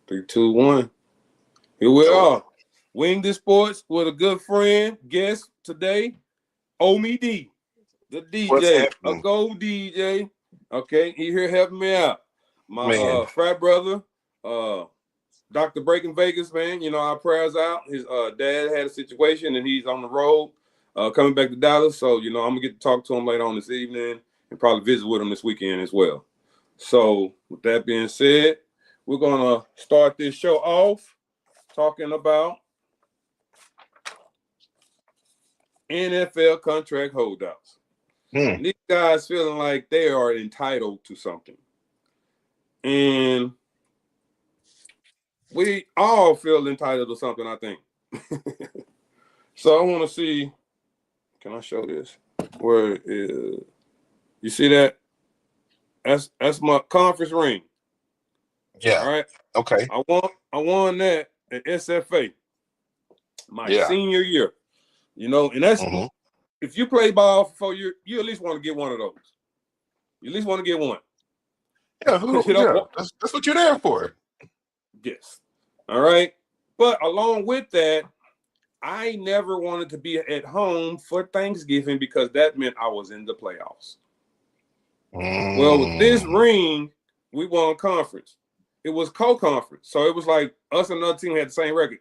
Three, two, one. Here we So are. Wing the Sports with a good friend, guest today, Omi D, the what's DJ, a happening, gold DJ. Okay, he here helping me out. My man? frat brother, uh, Dr. Breaking Vegas, man. You know, our prayers out. His dad had a situation and he's on the road, coming back to Dallas. So, you know, I'm gonna get to talk to him later on this evening and probably visit with him this weekend as well. So, with that being said, we're gonna start this show off talking about NFL contract holdouts. Hmm. These guys feeling like they are entitled to something. And we all feel entitled to something, I think. So I want to see, can I show this? Where is, you see that? That's my conference ring. Yeah. All right. Okay. I won that at SFA my Yeah. senior year. You know, and that's Hmm. if you play ball for 4 years, you at least want to get one of those. You at least want to get one. Yeah. You know Yeah. what? That's what you're there for. Yes. All right. But along with that, I never wanted to be at home for Thanksgiving because that meant I was in the playoffs. Well, with this Mm. ring, we won conference. It was co-conference. So it was like us and another team had the same record.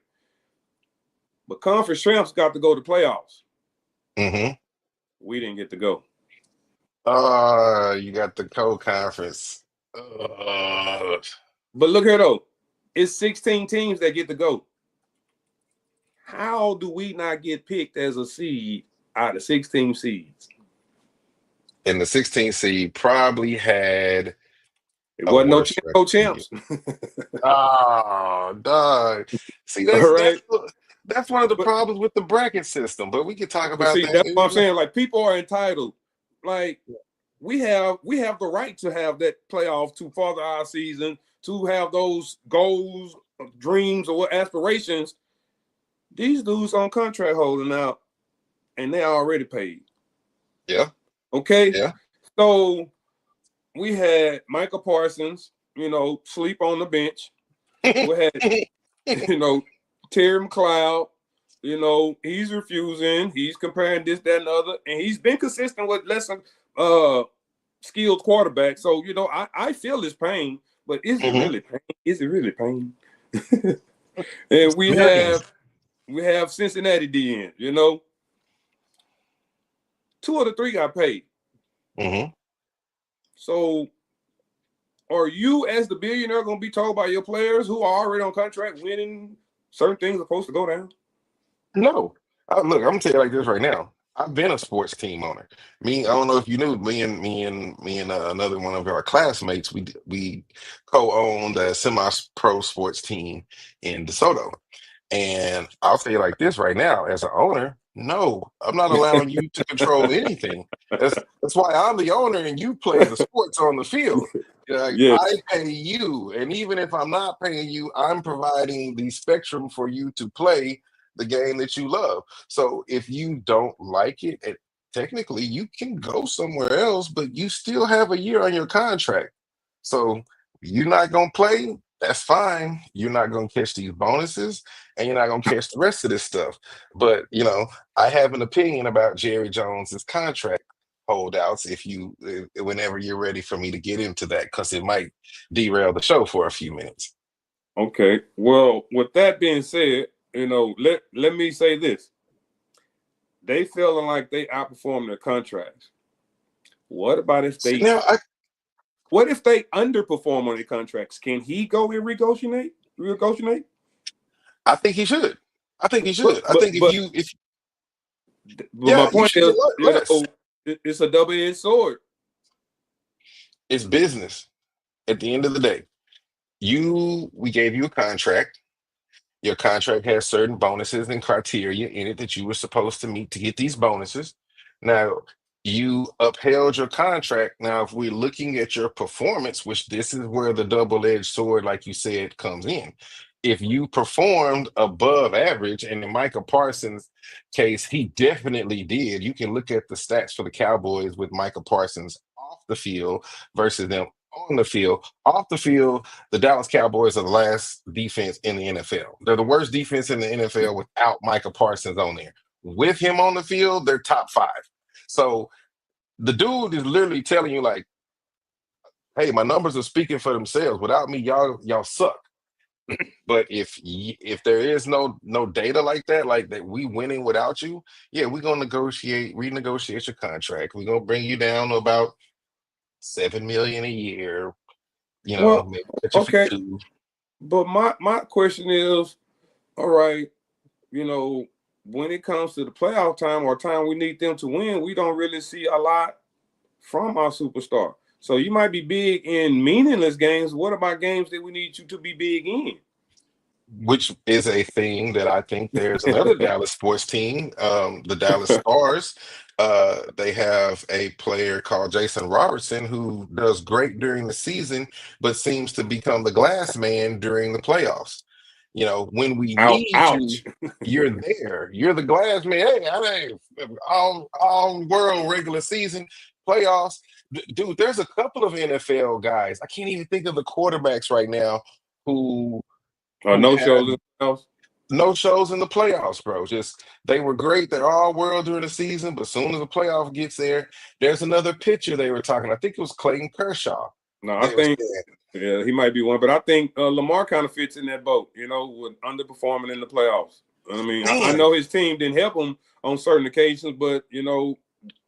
But conference champs got to go to playoffs. Hmm. We didn't get to go. You got the co-conference. Uh, But look here though. It's 16 teams that get to go. How do we not get picked as a seed out of 16 seeds? and the 16th seed probably had It a wasn't no worse champ, record no than you. champs. Oh, dog. See, All right. that's one of the But problems with the bracket system. But we can talk but about see, that. that's what I'm saying. Like people are entitled. Like we have the right to have that playoff to further our season, to have those goals, dreams, or aspirations. These dudes on contract holding out, and they already paid. Yeah. Okay, Yeah. so we had Michael Parsons, you know, sleep on the bench. We had, you know, Terry McLeod. You know, he's refusing. He's comparing this, that, and the other, and he's been consistent with less skilled quarterback. So, you know, I feel this pain, but is it Hmm. really pain? Is it really pain? And It's millions. we have Cincinnati DN, you know. Two of the three got paid. Hmm. So are you as the billionaire gonna be told by your players who are already on contract winning certain things are supposed to go down? No. Look, I'm gonna tell you like this right now. I've been a sports team owner. I don't know if you knew, me and another one of our classmates, we co-owned a semi-pro sports team in DeSoto. And I'll say it like this right now, as an owner, no, I'm not allowing you to control anything. That's why I'm the owner and you play the sports on the field. Like, I Yes. pay you, and even if I'm not paying you, I'm providing the spectrum for you to play the game that you love. So if you don't like it, technically you can go somewhere else, but you still have a year on your contract. So you're not gonna play, that's fine. You're not gonna catch these bonuses and you're not gonna catch the rest of this stuff. But I have an opinion about Jerry Jones's contract holdouts whenever you're ready for me to get into that, because it might derail the show for a few minutes. Okay. Well, with that being said, you know, let me say this. They feeling like they outperform their contracts. What about if So they now underperform on their contracts? Can he go and renegotiate? Renegotiate? I think he should. I think he But should. I but think but if but my yeah, you point should get is, you less. know, it's a double-edged sword. It's business. At the end of the day, we gave you a contract. Your contract has certain bonuses and criteria in it that you were supposed to meet to get these bonuses. Now, you upheld your contract. Now, if we're looking at your performance, which this is where the double-edged sword, like you said, comes in. If you performed above average, and in Micah Parsons' case, he definitely did. You can look at the stats for the Cowboys with Micah Parsons off the field versus them on the field. Off the field, the Dallas Cowboys are the last defense in the NFL. They're the worst defense in the NFL without Micah Parsons on there. With him on the field, they're top five. So the dude is literally telling you, like, hey, my numbers are speaking for themselves. Without me, y'all suck. But if there is no data like that, like that we winning without you, yeah, we're gonna renegotiate your contract. We're gonna bring you down to about 7 million a year. Well, Maybe cut you for okay, two. but my question is, all right, you know, when it comes to the playoff time or time we need them to win, we don't really see a lot from our superstar. So you might be big in meaningless games. What about games that we need you to be big in? Which is a thing that I think there's another Dallas sports team, the Dallas Stars. They have a player called Jason Robertson who does great during the season, but seems to become the glass man during the playoffs. When we need you, Ouch. you're there. You're the glass man. Hey, I ain't all world regular season playoffs. Dude, there's a couple of NFL guys. I can't even think of the quarterbacks right now who No had shows in the house. no shows in the playoffs, bro. Just they were great. They're all world during the season, but soon as the playoff gets there, there's another pitcher they were talking. I think it was Clayton Kershaw. No, I They were think saying, yeah, he might be one, but I think Lamar kind of fits in that boat. With underperforming in the playoffs. I mean, I man, know his team didn't help him on certain occasions, but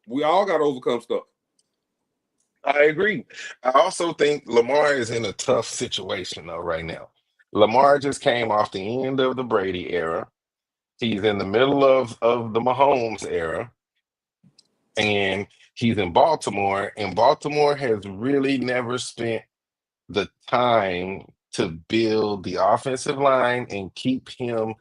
we all got to overcome stuff. I agree. I also think Lamar is in a tough situation though right now. Lamar just came off the end of the Brady era. He's in the middle of the Mahomes era, and he's in Baltimore. And Baltimore has really never spent the time to build the offensive line and keep him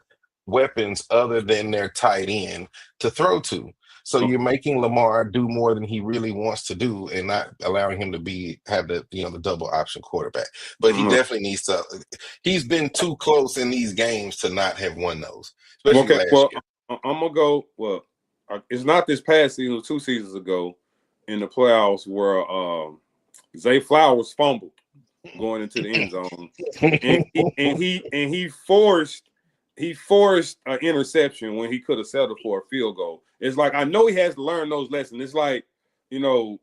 weapons other than their tight end to throw to. So you're making Lamar do more than he really wants to do and not allowing him to have the double option quarterback. But he Mhm. definitely needs to. He's been too close in these games to not have won those, especially Okay, last well, year. I'm gonna go. Well, it's not this past season; it was 2 seasons ago in the playoffs where Zay Flowers fumbled going into the end zone, and he forced an interception when he could have settled for a field goal. It's like I know he has to learn those lessons. It's like you know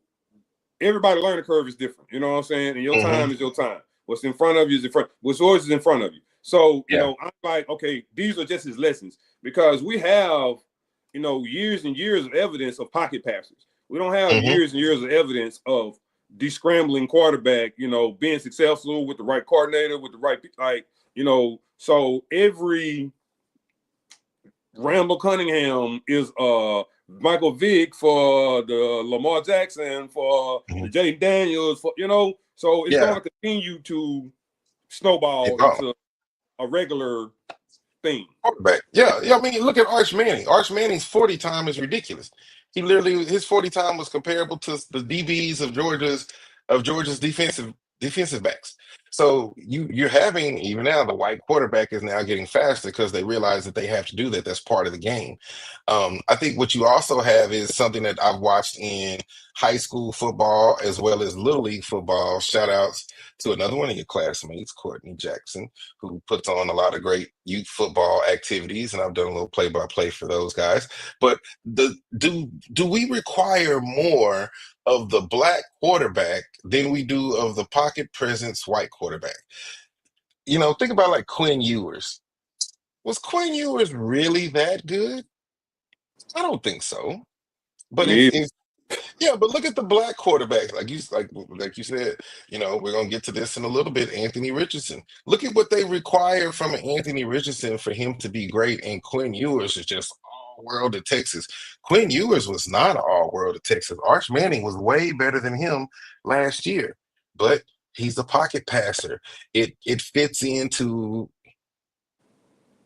everybody learning curve is different. You know what I'm saying? And your Hmm. time is your time. What's in front of you is in front. What's yours is in front of you. So, Yeah. I'm like, okay, these are just his lessons because we have, years and years of evidence of pocket passes. We don't have Hmm. years and years of evidence of descrambling quarterback, being successful with the right coordinator, with the right, so every Randall Cunningham is Michael Vick for the Lamar Jackson for Hmm. the Jaden Daniels so it's going Yeah. to continue to snowball Evolve. into a regular thing. Quarterback. Yeah, yeah. I mean, look at Arch Manning. Arch Manning's 40 time is ridiculous. He literally his 40 time was comparable to the DBs of Georgia's defensive backs. So you're having even now the white quarterback is now getting faster because they realize that they have to do that. That's part of the game. I think what you also have is something that I've watched in high school football as well as little league football. Shout outs to another one of your classmates, Courtney Jackson, who puts on a lot of great youth football activities, and I've done a little play-by-play for those guys. But do we require more of the black quarterback than we do of the pocket presence white quarterback? Think about like Quinn Ewers. Was Quinn Ewers really that good? I don't think so. But Me, if yeah, but look at the black quarterbacks. Like you said, we're gonna get to this in a little bit. Anthony Richardson. Look at what they require from an Anthony Richardson for him to be great. And Quinn Ewers is just all world at Texas. Quinn Ewers was not all world at Texas. Arch Manning was way better than him last year. But he's the pocket passer. It fits into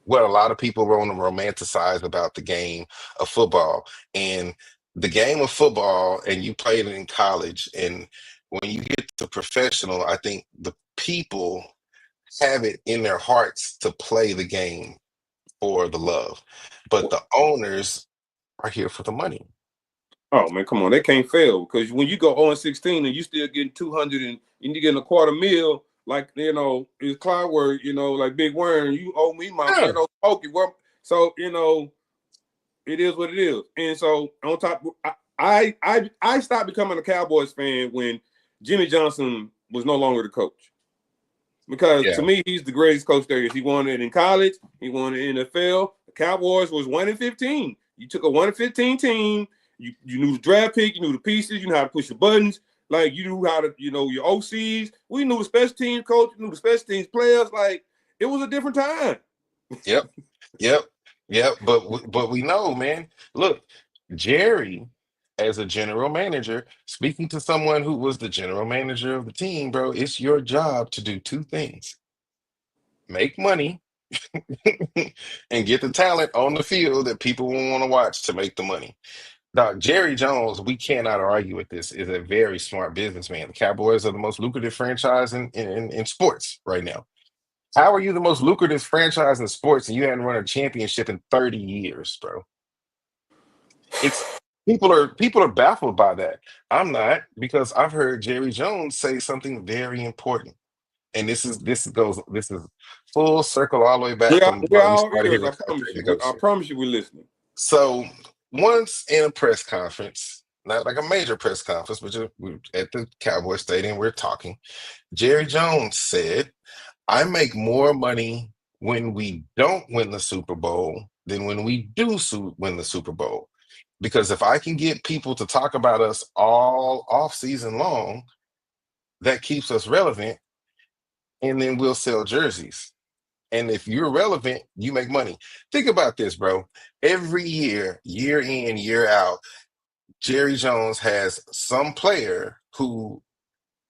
what a lot of people want to romanticize about the game of football. And the game of football, and you played it in college, and when you get to professional, I think the people have it in their hearts to play the game for the love. But the owners are here for the money. Oh man, come on, they can't fail because when you go 0-16 and you still getting 200 and you getting a quarter meal, like it's clockwork, like Big Worm, you owe me my Yeah, smoky. So it is what it is. And so on top, I stopped becoming a Cowboys fan when Jimmy Johnson was no longer the coach. Because to yeah, me, he's the greatest coach there is. He won it in college. He won it in the NFL. The Cowboys was 1-15. You took a 1-15 team. You knew the draft pick. You knew the pieces. You knew how to push the buttons. Like you knew how to, your OCs. We knew the special teams coach. Knew the special teams players. Like it was a different time. yep, yep, yep. But we know, man. Look, Jerry, as a general manager, speaking to someone who was the general manager of the team, bro, it's your job to do two things: make money and get the talent on the field that people will want to watch to make the money. Doc, Jerry Jones, we cannot argue with this, is a very smart businessman. The Cowboys are the most lucrative franchise in sports right now. How are you the most lucrative franchise in sports and you hadn't run a championship in 30 years, bro? It's people are baffled by that. I'm not, because I've heard Jerry Jones say something very important. And this is full circle all the way back Yeah, from we're when we all started ears. here I in promise you. I coaching. promise you, we're listening. So once in a press conference, not like a major press conference, but just at the Cowboy Stadium, we're talking. Jerry Jones said, I make more money when we don't win the Super Bowl than when we do win the Super Bowl. Because if I can get people to talk about us all off season long, that keeps us relevant, and then we'll sell jerseys. And if you're relevant, you make money. Think about this, bro. Every year, year in, year out, Jerry Jones has some player who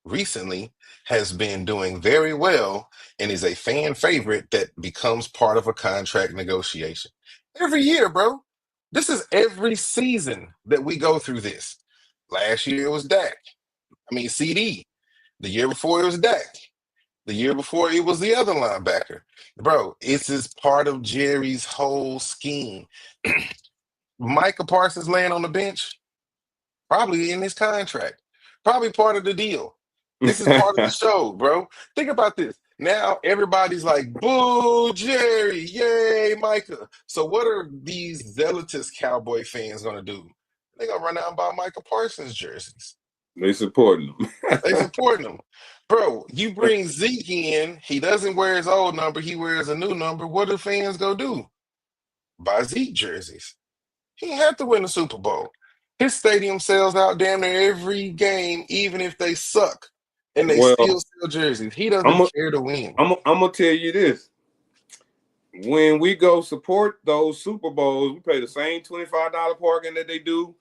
recently has been doing very well and is a fan favorite that becomes part of a contract negotiation. Every year, bro. This is every season that we go through this. Last year it was Dak. I mean, CD. The year before it was Dak. The year before it was the other linebacker. Bro, it's just part of Jerry's whole scheme. Micah Parsons laying on the bench, probably in his contract, probably part of the deal. This is part of the show, bro. Think about this. Now everybody's like, boo, Jerry, yay, Micah. So what are these zealotous Cowboy fans gonna do? They're gonna run out and buy Micah Parsons jerseys. They supporting They them. supporting him. Bro, you bring Zeke in, he doesn't wear his old number, he wears a new number. What do fans go do? Buy Zeke jerseys. He didn't have to win the Super Bowl. His stadium sells out damn near every game, even if they suck, and they Well, still sell jerseys. He I'm doesn't gonna care to win. I'm gonna tell you this. When we go support those Super Bowls, we pay the same $25 parking that they do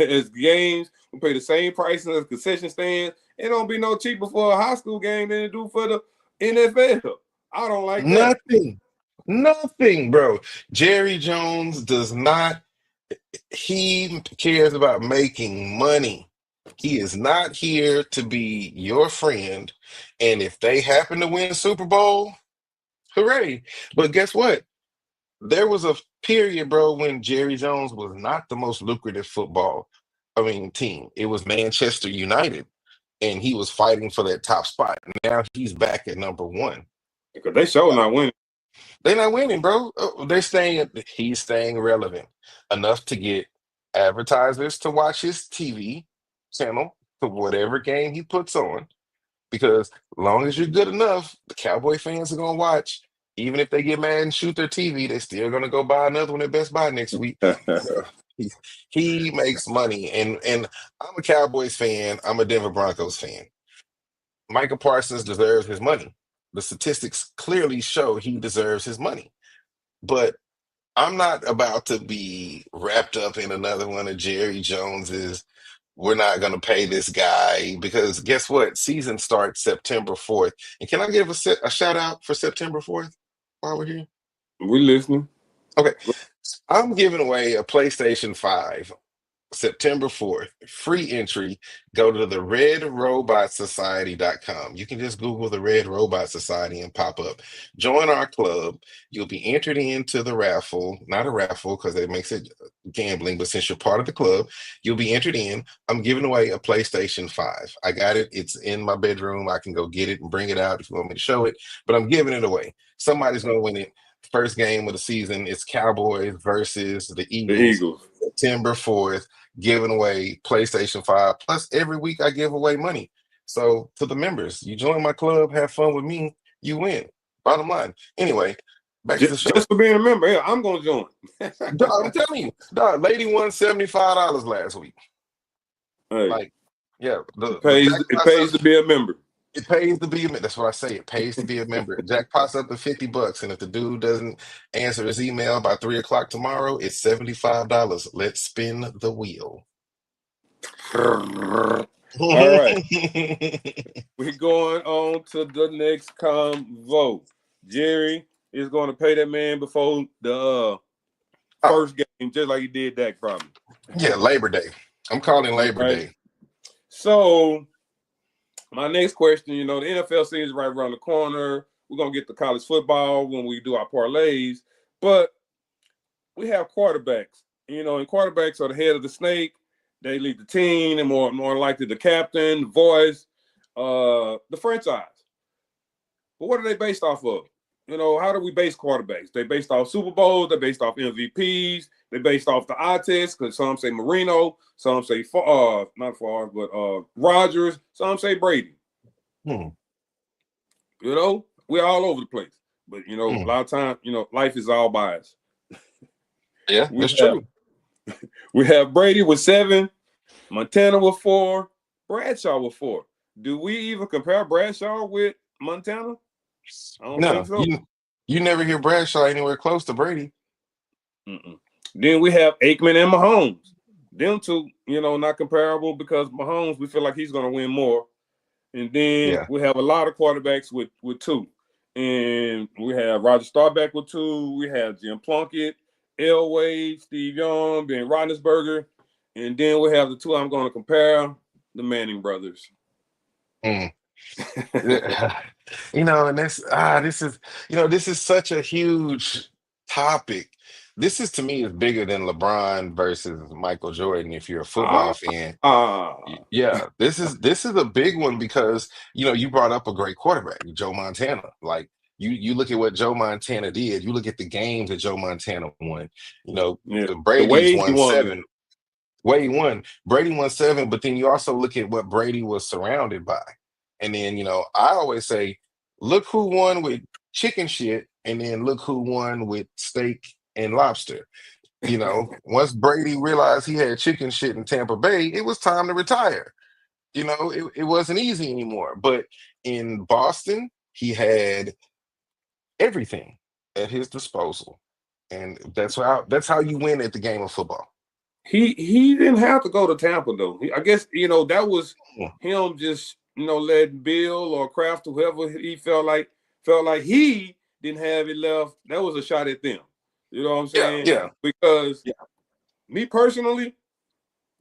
as games. We pay the same prices as concession stands. It don't be no cheaper for a high school game than it do for the NFL. I don't like that. Nothing. Nothing, bro. Jerry Jones does not, he cares about making money. He is not here to be your friend. And if they happen to win Super Bowl, hooray. But guess what? There was a period, bro, when Jerry Jones was not the most lucrative team. It was Manchester United, and he was fighting for that top spot. Now he's back at number one. Because they sure not winning. They're not winning, bro. He's staying relevant enough to get advertisers to watch his TV channel for whatever game he puts on. Because long as you're good enough, the Cowboy fans are gonna watch. Even if they get mad and shoot their TV, they're still gonna go buy another one at Best Buy next week. Bro, he makes money, and I'm a Cowboys fan. I'm a Denver Broncos fan. Michael Parsons deserves his money. The statistics clearly show he deserves his money. But I'm not about to be wrapped up in another one of Jerry Jones's. We're not going to pay this guy because guess what? Season starts September 4th. And can I give a shout out for September 4th while we're here? We listening. Okay. I'm giving away a PlayStation 5 September 4th, free entry. Go to the redrobotsociety.com. You can just Google the Red Robot Society and pop up. Join our club. You'll be entered into the raffle, not a raffle because it makes it gambling, but since you're part of the club, you'll be entered in. I'm giving away a PlayStation 5. I got it. It's in my bedroom. I can go get it and bring it out if you want me to show it, but I'm giving it away. Somebody's going to win it. First game of the season is Cowboys versus the The Eagles. Eagles. September 4th, giving away PlayStation 5. Plus, every week I give away money. So, to the members, you join my club, have fun with me, you win. Bottom line. Anyway, back to the show. Just for being a member, yeah, I'm going to join. Dog, I'm telling you, dog, lady won $75 last week. Hey, Like, yeah, it pays to be a member. It pays to be a member. That's what I say. It pays to be a member. Jack pops up to $50, and if the dude doesn't answer his email by 3 o'clock tomorrow, it's $75. Let's spin the wheel. All right. We're going on to the next convo. Jerry is going to pay that man before the first game, just like he did Dak probably. Yeah, Labor Day. I'm calling Labor Day. So, my next question, the NFL season is right around the corner. We're going to get to college football when we do our parlays. But we have quarterbacks, and quarterbacks are the head of the snake. They lead the team, and more likely the captain, the voice, the franchise. But what are they based off of? How do we base quarterbacks? They based off Super Bowls. They're based off MVPs. They're based off the eye test because some say Marino, some say not Favre, but Rodgers. Some say Brady. Hmm. We're all over the place. But a lot of time, life is all biased. Yeah, that's true. We have Brady with 7, Montana with 4, Bradshaw with 4. Do we even compare Bradshaw with Montana? I don't think so. You never hear Bradshaw anywhere close to Brady. Mm-mm. Then we have Aikman and Mahomes. Them two, not comparable because Mahomes, we feel like he's going to win more. And then we have a lot of quarterbacks with 2. And we have Roger Staubach with 2. We have Jim Plunkett, Elway, Steve Young, Ben Roethlisberger. And then we have the 2 I'm going to compare, the Manning brothers. And this is such a huge topic. This is, to me, is bigger than LeBron versus Michael Jordan. If you're a football fan, yeah, this is a big one because you brought up a great quarterback, Joe Montana. Like you look at what Joe Montana did. You look at the games that Joe Montana won. Brady's won 7. Wade won. Brady won 7, but then you also look at what Brady was surrounded by. And then, I always say, look who won with chicken shit, and then look who won with steak and lobster. Once Brady realized he had chicken shit in Tampa Bay, it was time to retire. It wasn't easy anymore. But in Boston, he had everything at his disposal. And that's how you win at the game of football. He didn't have to go to Tampa though. I guess that was him just letting Bill or Kraft or whoever he felt like he didn't have it left. That was a shot at them. You know what I'm saying? Yeah. Because me personally,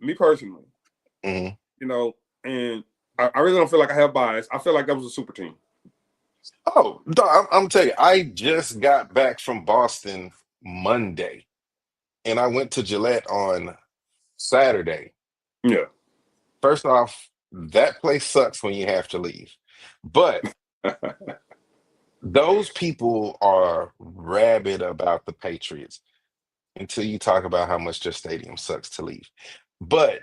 mm-hmm. And I really don't feel like I have bias. I feel like that was a super team. Oh, I'm telling you, I just got back from Boston Monday, and I went to Gillette on Saturday. Yeah. First off, that place sucks when you have to leave. But those people are rabid about the Patriots until you talk about how much their stadium sucks to leave. But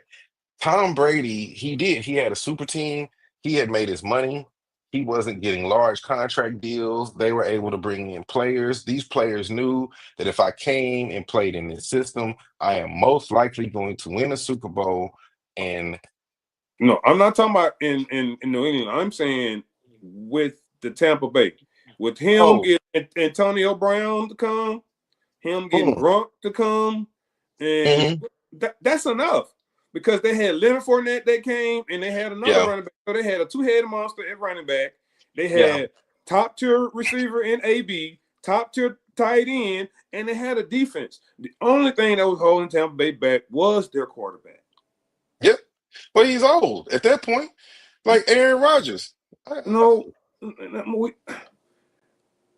Tom Brady, he had a super team. He had made his money. He wasn't getting large contract deals. They were able to bring in players. These players knew that if I came and played in this system, I am most likely going to win a Super Bowl. And no, I'm not talking about in New England. I'm saying with the Tampa Bay. With him getting Antonio Brown to come, him getting Gronk to come, and that's enough. Because they had Leonard Fournette that came, and they had another running back. So they had a 2-headed monster at running back. They had top-tier receiver in AB, top-tier tight end, and they had a defense. The only thing that was holding Tampa Bay back was their quarterback. Yep. Well, he's old at that point, like Aaron Rodgers. No, You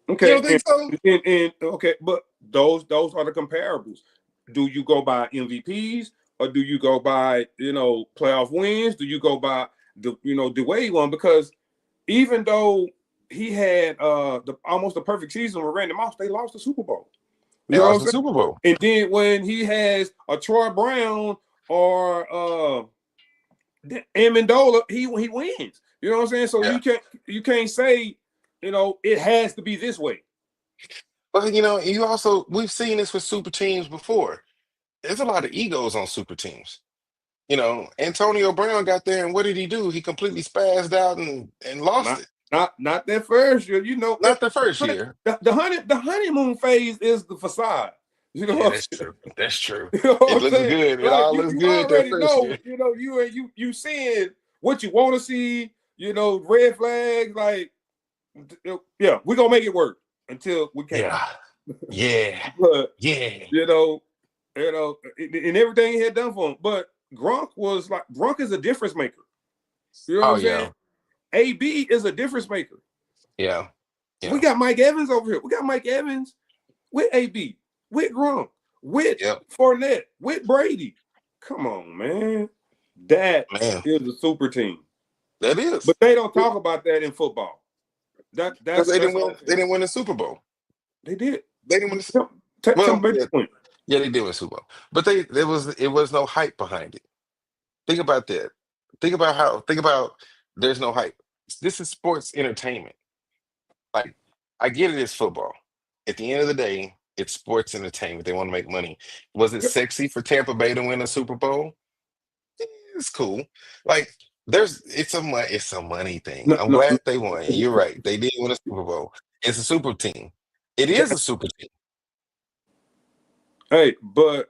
okay, don't think so? and okay, but those are the comparables. Do you go by MVPs or do you go by playoff wins? Do you go by the way he won? Because even though he had almost a perfect season with Randy Moss, they lost the Super Bowl. They You know what lost I'm the saying? Super Bowl. And then when he has a Troy Brown or Amendola, he wins. You know what I'm saying? So Yeah. you can't say it has to be this way. But we've seen this with super teams before. There's a lot of egos on super teams. Antonio Brown got there, and what did he do? He completely spazzed out and lost Not it. not that first year. Not the first year. The honeymoon phase is the facade. You know Yeah, what that's I'm saying? true. That's true. You know It what I'm looks saying? good. It Like all you, looks you good that already first know, year. you seeing what you want to see, red flags, like yeah, we're gonna make it work until we can't. Yeah. Yeah. But Yeah. and everything he had done for him. But Gronk is a difference maker. You know what Oh I'm saying? yeah. AB is a difference maker. Yeah. We Yeah. got Mike Evans over here. We got Mike Evans with AB, with Gronk, with Yep. Fournette, with Brady. Come on, man. That Man. is a super team. That is. But they don't talk about that in football. Because they That's didn't win. all. They didn't win the Super Bowl. They did. They didn't win the. Tell Well, me yeah, the point. yeah, they did win the Super Bowl, but it was no hype behind it. Think about that. Think about there's no hype. This is sports entertainment. Like I get it, it's football. At the end of the day, it's sports entertainment. They want to make money. Was it sexy for Tampa Bay to win a Super Bowl? It's cool. Like it's a money thing. No, I'm no, glad they won. And you're right. They did win a Super Bowl. It's a super team. It is a super team. hey, but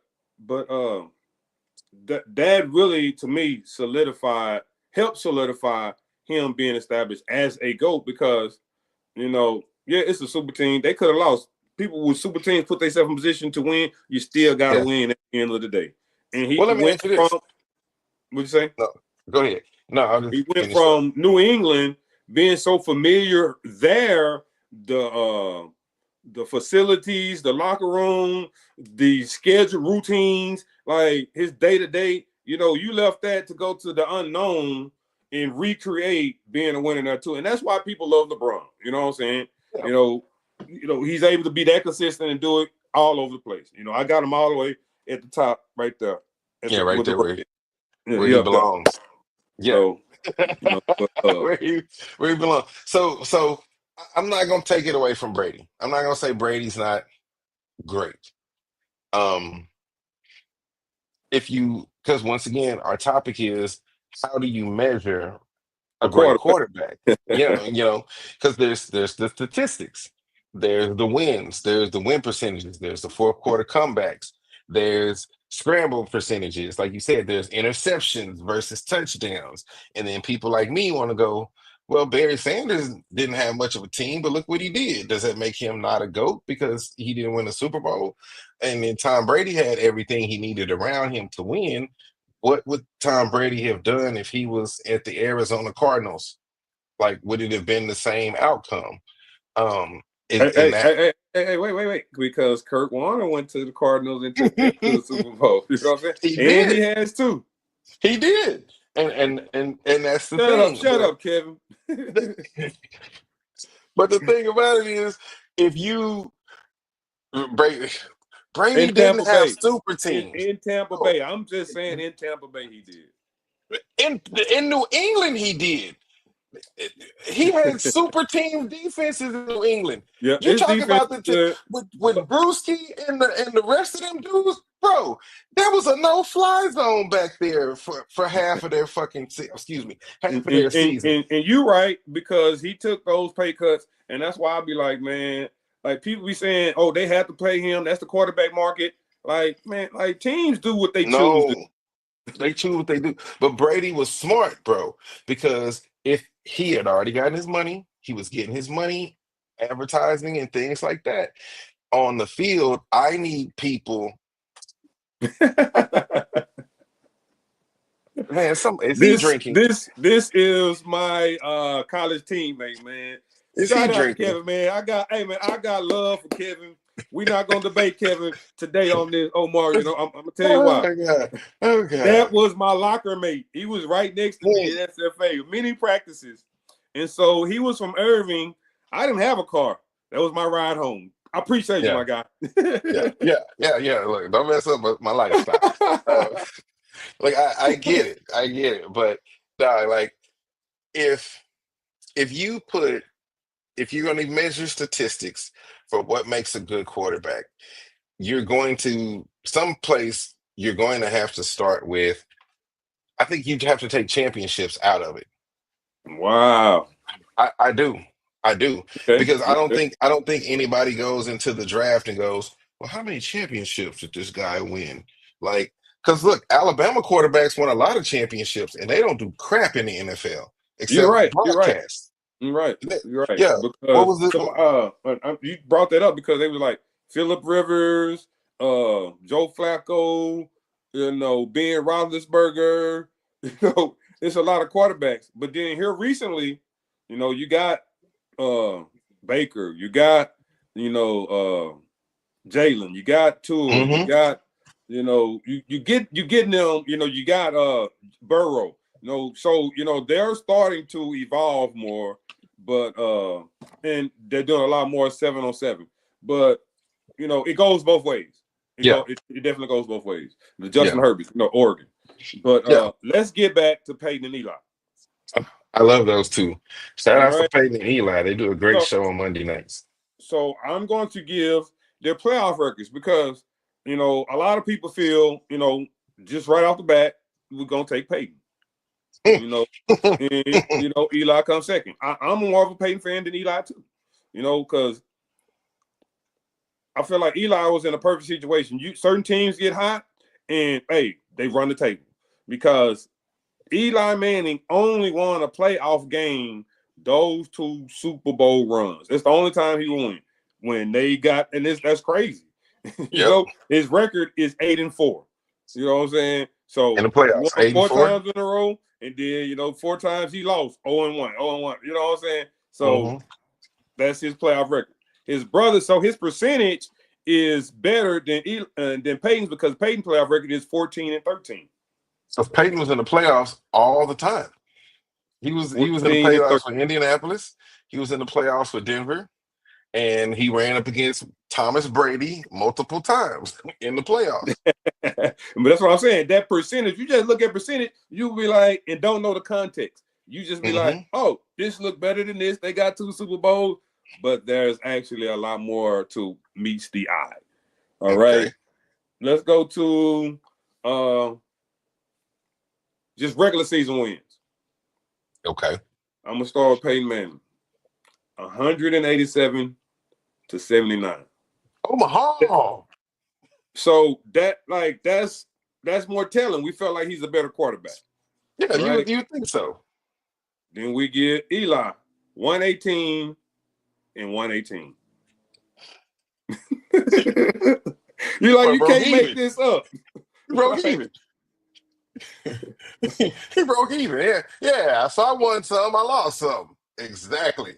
that really to me helped solidify him being established as a GOAT because yeah, it's a super team. They could have lost. People with super teams put themselves in position to win. You still got to Yeah. win at the end of the day. And he Well, let me went ask you from this. what you say? No, go ahead. No, I'll just He went finish up. from New England being so familiar there, the facilities, the locker room, the schedule routines, like his day to day. You left that to go to the unknown and recreate being a winner there too. And that's why people love LeBron. You know what I'm saying? Yeah. He's able to be that consistent and do it all over the place. I got him all the way at the top right there. Yeah, right there where He he up there. belongs. Yeah. So, but, where he belongs. So I'm not gonna take it away from Brady. I'm not gonna say Brady's not great. Um, because once again, our topic is how do you measure a a great quarterback. quarterback? Because there's the statistics, there's the wins, there's the win percentages, there's the fourth quarter comebacks, there's scramble percentages, like you said, there's interceptions versus touchdowns, and then people like me want to go, well, Barry Sanders didn't have much of a team, but look what he did. Does that make him not a GOAT because he didn't win a Super Bowl? And then Tom Brady had everything he needed around him to win. What would Tom Brady have done if he was at the Arizona Cardinals? Like, would it have been the same outcome? In that, Hey, wait. Because Kurt Warner went to the Cardinals and took them to the Super Bowl. You know what I'm saying? he And he did, has too. he did, and that's the Shut up, thing. shut up, Kevin. But the thing about it is, if you Brady, In Brady Tampa didn't have Bay. super teams. In Tampa Oh, Bay. I'm just saying in Tampa Bay he did. in New England, he did. He had super team defenses in New England. Yeah, You his talk defense about is good. with Brewski and the rest of them dudes, bro. There was a no-fly zone back there for half of their half of their season. And you're right, because he took those pay cuts, and that's why I'll be like, man, like people be saying, oh, they have to play him. That's the quarterback market. Like, man, like teams do what they choose to. No, they choose what they do. But Brady was smart, bro, because if he had already gotten his money, he was getting his money, advertising and things like that. on the field, I need people. Man, is he This drinking? this this is my college teammate, man. Is he Shout out to drinking? Kevin, man. I got love for Kevin. We're not gonna debate Kevin today on this. Omar, I'm gonna tell you Oh why. my God. Oh That God. was my locker mate. He was right next to me at SFA, many practices. And so he was from Irving. I didn't have a car. That was my ride home. I appreciate you, Yeah. my guy. Yeah. Look, don't mess up my lifestyle. Uh, like I get it. I get it. But like if if you put if you're going to measure statistics for what makes a good quarterback, you're going to someplace you're going to have to start with. I think you'd have to take championships out of it. Wow. I do. I do. Okay. Because Okay. I don't think anybody goes into the draft and goes, well, how many championships did this guy win? Like, because look, Alabama quarterbacks won a lot of championships and they don't do crap in the NFL You're except right. You're right. broadcast. You're right. You're right. Yeah. What Because was it? you brought that up because they were like Phillip Rivers, Joe Flacco, Ben Roethlisberger. It's a lot of quarterbacks. But then here recently, you got uh Baker, you got Jalen, you got Tua, you Hmm. got you getting them, you got Burrow. So they're starting to evolve more, but and they're doing a lot more 7-on-7. But it goes both ways. Yeah. It definitely goes both ways. The Yeah. Justin Herbert, Oregon. But Yeah. let's get back to Peyton and Eli. I love those two. Shout All out to right. Peyton and Eli. They do a great So show on Monday nights. so I'm going to give their playoff records because a lot of people feel just right off the bat we're gonna take Peyton. You know, and Eli comes second. I'm more of a Peyton fan than Eli too. Because I feel like Eli was in a perfect situation. Certain teams get hot, and hey, they run the table because Eli Manning only won a playoff game those two Super Bowl runs. It's the only time he won when they got, and that's crazy. Yep. His record is 8-4. You know what I'm saying? In So the he won playoffs, 4 84. times in a row, and then 4 times he lost 0-1, 0-1. You know what I'm saying? So Mm-hmm. that's his playoff record. His brother, so his percentage is better than Peyton's because Peyton's playoff record is 14-13. So Peyton was in the playoffs all the time. He was in the 14 and playoffs 13. for Indianapolis. He was in the playoffs for Denver, and he ran up against Thomas Brady multiple times in the playoffs. But that's what I'm saying. That percentage, you just look at percentage, you'll be like, and don't know the context. You just be like, Hmm. oh, this look better than this. They got 2 Super Bowls, but there's actually a lot more to meets the eye. All right. Okay. Let's go to just regular season wins. Okay. I'm gonna start with Peyton Manning. 187-79. Omaha. So that's more telling. We felt like he's a better quarterback. Yeah, All right. you would think so. Then we get Eli 118-118. You're like, But you broke can't make even. this up. He broke Right? even. He broke even. Yeah. Yeah. So I won some, I lost some. Exactly.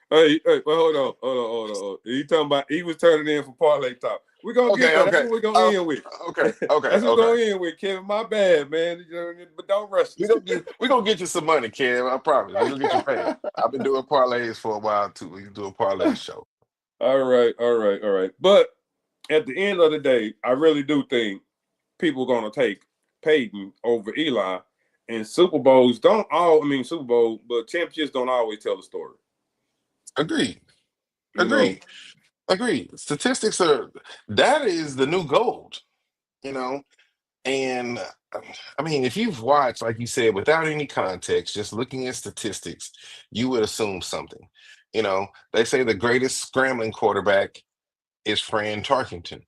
Hey, well, hold on. He was turning in for parlay top. We're gonna get Okay, there. That's okay. what we're gonna Oh, end with. okay, That's okay, what we're okay. gonna end with, Kevin. My bad, man. But don't rush We us. gonna get you some money, Kev. I promise. We gonna get you paid. I've been doing parlays for a while too. We can do a parlay show. All right. But at the end of the day, I really do think people are gonna take Peyton over Eli. And Super Bowls Super Bowl, but championships don't always tell the story. Agreed. You know, Agreed. Agreed. Statistics are that is the new gold, you know. And I mean, if you've watched, like you said, without any context, just looking at statistics, you would assume something. They say the greatest scrambling quarterback is Fran Tarkenton.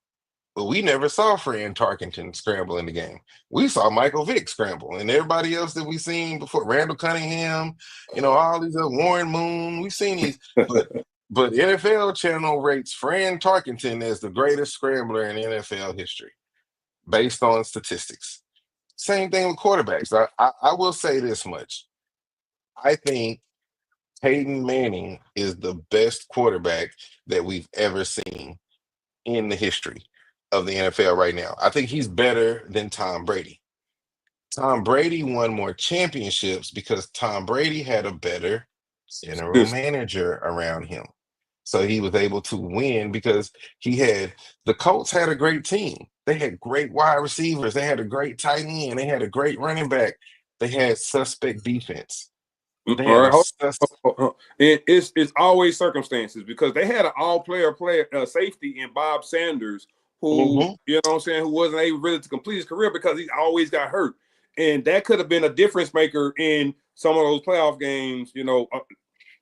But we never saw Fran Tarkenton scramble in the game. We saw Michael Vick scramble, and everybody else that we seen before, Randall Cunningham, all these Warren Moon. We've seen these, but But NFL Channel rates Fran Tarkenton as the greatest scrambler in NFL history based on statistics. Same thing with quarterbacks. I will say this much. I think Peyton Manning is the best quarterback that we've ever seen in the history of the NFL right now. I think he's better than Tom Brady. Tom Brady won more championships because Tom Brady had a better general This manager around him. So he was able to win because the Colts had a great team. They had great wide receivers. They had a great tight end. They had a great running back. They had suspect defense. They all had right. a sus. It's always circumstances because they had an all-player safety in Bob Sanders, who Mhm. you know what I'm saying, who wasn't able really to complete his career because he always got hurt, and that could have been a difference maker in some of those playoff games.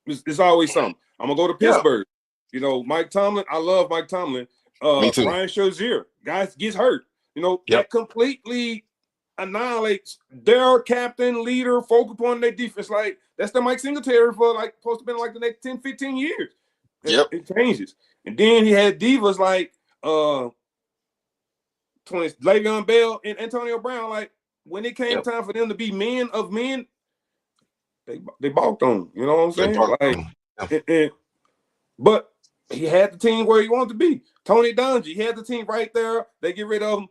It's always something. I'm gonna go to Yeah, Pittsburgh. Mike Tomlin. I love Mike Tomlin. me too. Ryan Shazier, guys gets hurt. Yep, That completely annihilates their captain, leader, focal point on their defense. Like that's the Mike Singletary for supposed to be like the next 10, 15 years. yep, It changes. And then he had divas like 20 Le'Veon Bell and Antonio Brown. Like when it came yep. time for them to be men of men, they balked on them. You know what I'm They saying? brought Like, yeah. but he had the team where he wanted to be. Tony Dungy, he had the team right there. They get rid of him.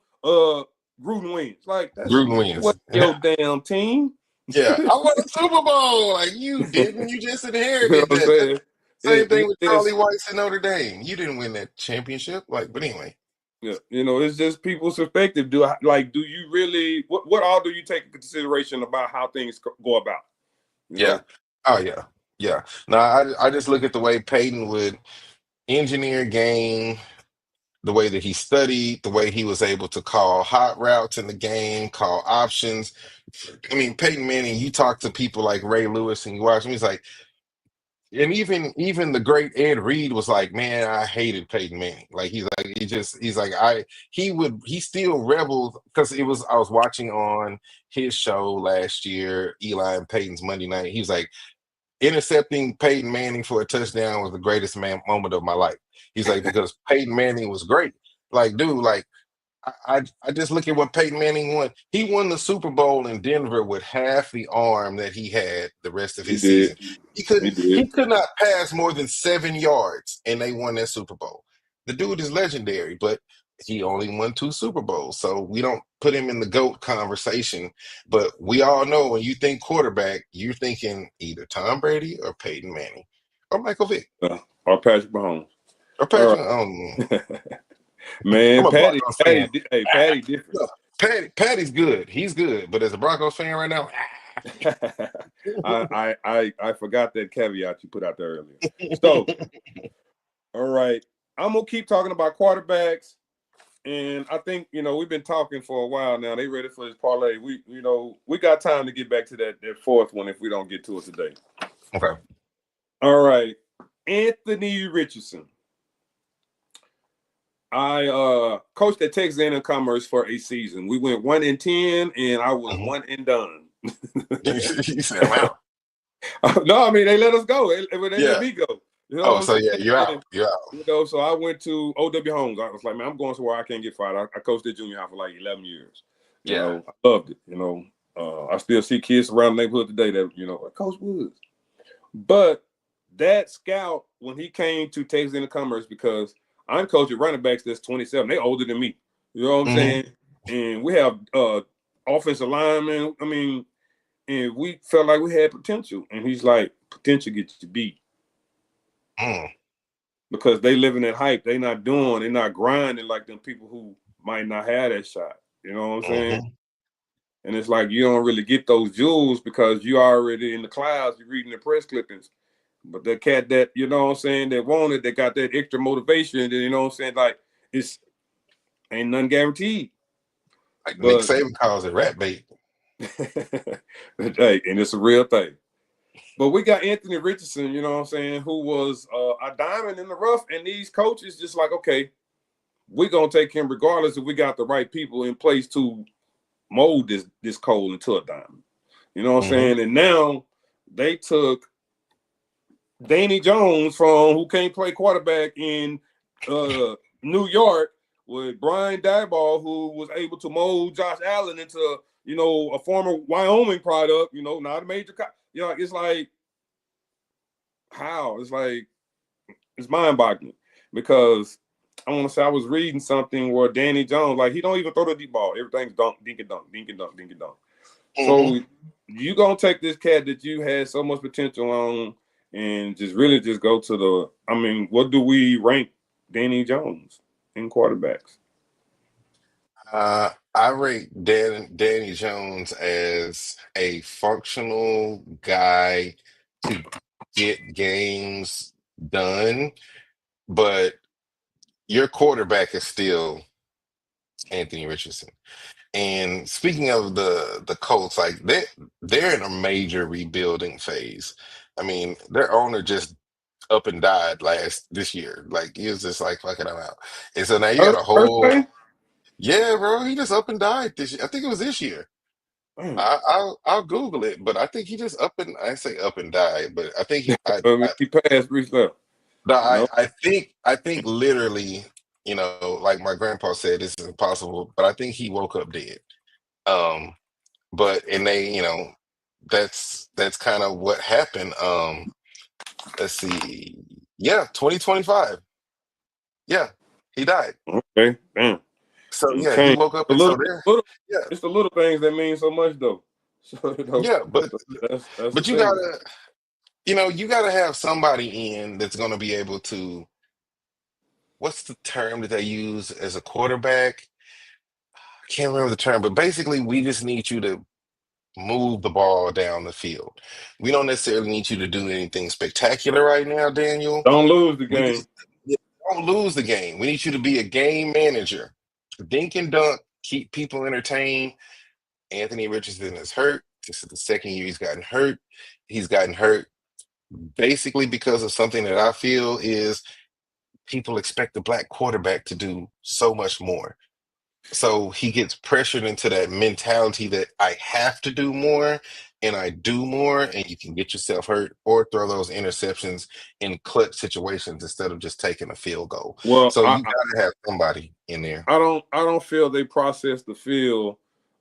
Gruden wins. Like Gruden that wins. wasn't your damn team. Yeah, I won a Super Bowl. Like you didn't. You just You know inherited what I'm that. saying? Same thing with Charlie It's Weiss and Notre Dame. You didn't win that championship. Like, but anyway. yeah, it's just people's perspective. Do you really what all do you take into consideration about how things go about? You Yeah. know, Oh yeah. Yeah. No, I just look at the way Peyton would engineer game, the way that he studied, the way he was able to call hot routes in the game, call options. I mean, Peyton Manning, you talk to people like Ray Lewis and you watch him, he's like, and even the great Ed Reed was like, man, I hated Peyton Manning. Like he's like he still rebelled because I was watching on his show last year, Eli and Peyton's Monday night. He was like, intercepting Peyton Manning for a touchdown was the greatest moment of my life. He's like, because Peyton Manning was great. Like, dude, like I just look at what Peyton Manning won. He won the Super Bowl in Denver with half the arm that he had the rest of he his did. season. He He did. could not pass more than 7 yards, and they won that Super Bowl. The dude is legendary, but he only won 2 Super Bowls, so we don't put him in the GOAT conversation. But we all know when you think quarterback, you're thinking either Tom Brady or Peyton Manning or Michael Vick Or Patrick Mahomes. or All Patrick. right. I'm Man, a Broncos fan. Patty different. No, Patty's good. He's good. But as a Broncos fan right now, I forgot that caveat you put out there earlier. So, all right. I'm gonna keep talking about quarterbacks. And I think, we've been talking for a while now. They ready for this parlay. We got time to get back to that fourth one if we don't get to it today. okay. All right. Anthony Richardson. I coached at Texas A&M Commerce for a season. We went 1-10, and I was one and done. You said, wow. No, I mean they let us go. They let Yeah. me go. You know Oh, what I'm so yeah, saying? you're out. You're out. So I went to OW Homes. I was like, man, I'm going somewhere I can't get fired. I coached at junior high for like 11 years. Yeah. I loved it. I still see kids around the neighborhood today that, like Coach Woods. But that scout, when he came to Texas A&M Commerce, because I'm coaching running backs that's 27. They older than me. You know what I'm saying? And we have offensive linemen. I mean, and we felt like we had potential. And he's like, potential gets you beat. Because they living that hype. They're not grinding like them people who might not have that shot. You know what I'm saying? And it's like you don't really get those jewels because you already in the clouds, you're reading the press clippings. But the cat that, you know what I'm saying, that wanted, that got that extra motivation, you know what I'm saying, like it's ain't nothing guaranteed. Like Nick But Saban calls it rat bait. hey, and it's a real thing. But we got Anthony Richardson, you know what I'm saying, who was a diamond in the rough. And these coaches just like, okay, we're going to take him regardless if we got the right people in place to mold this coal into a diamond. You know what I'm saying? And now they took Danny Jones from who can't play quarterback in New York with Brian Daboll, who was able to mold Josh Allen into a former Wyoming product. Not a major. It's like how it's like it's mind-boggling because I want to say I was reading something where Danny Jones he don't even throw the deep ball. Everything's dunk, dink and dunk, dink and dunk, dink and dunk. So you gonna take this cat that you had so much potential on and just really just go to the. I mean, what do we rank Danny Jones in quarterbacks? I rate Danny Jones as a functional guy to get games done, but your quarterback is still Anthony Richardson. And speaking of the Colts, like they're in a major rebuilding phase. I mean, their owner just up and died this year. Like he was just like fucking them out. And so now you got a First whole thing? yeah, bro. He just up and died this year. I think it was this year. I'll Google it, but I think he just I say up and died, but I think I mean, he passed Reese left. no, You know, I think literally, like my grandpa said, this is impossible, but I think he woke up dead. Um, but and they, that's kind of what happened. Let's see, yeah, 2025, yeah, he died. okay, damn. So You yeah, he can't. woke up, The and so little, there, little, yeah, it's the little things that mean so much, though. So yeah, that's the but you thing. gotta, you gotta have somebody in that's gonna be able to. What's the term that they use as a quarterback? I can't remember the term, but basically, we just need you to move the ball down the field. We don't necessarily need you to do anything spectacular right now, Daniel. Don't lose the We game. just yeah, don't lose the game. We need you to be a game manager. Dink and dunk, keep people entertained. Anthony Richardson is hurt. This is the second year he's gotten hurt. He's gotten hurt basically because of something that I feel is people expect the black quarterback to do so much more. So he gets pressured into that mentality that I have to do more and I do more, and you can get yourself hurt or throw those interceptions in clutch situations instead of just taking a field goal. Well, So you gotta have somebody in there. I don't feel they process the field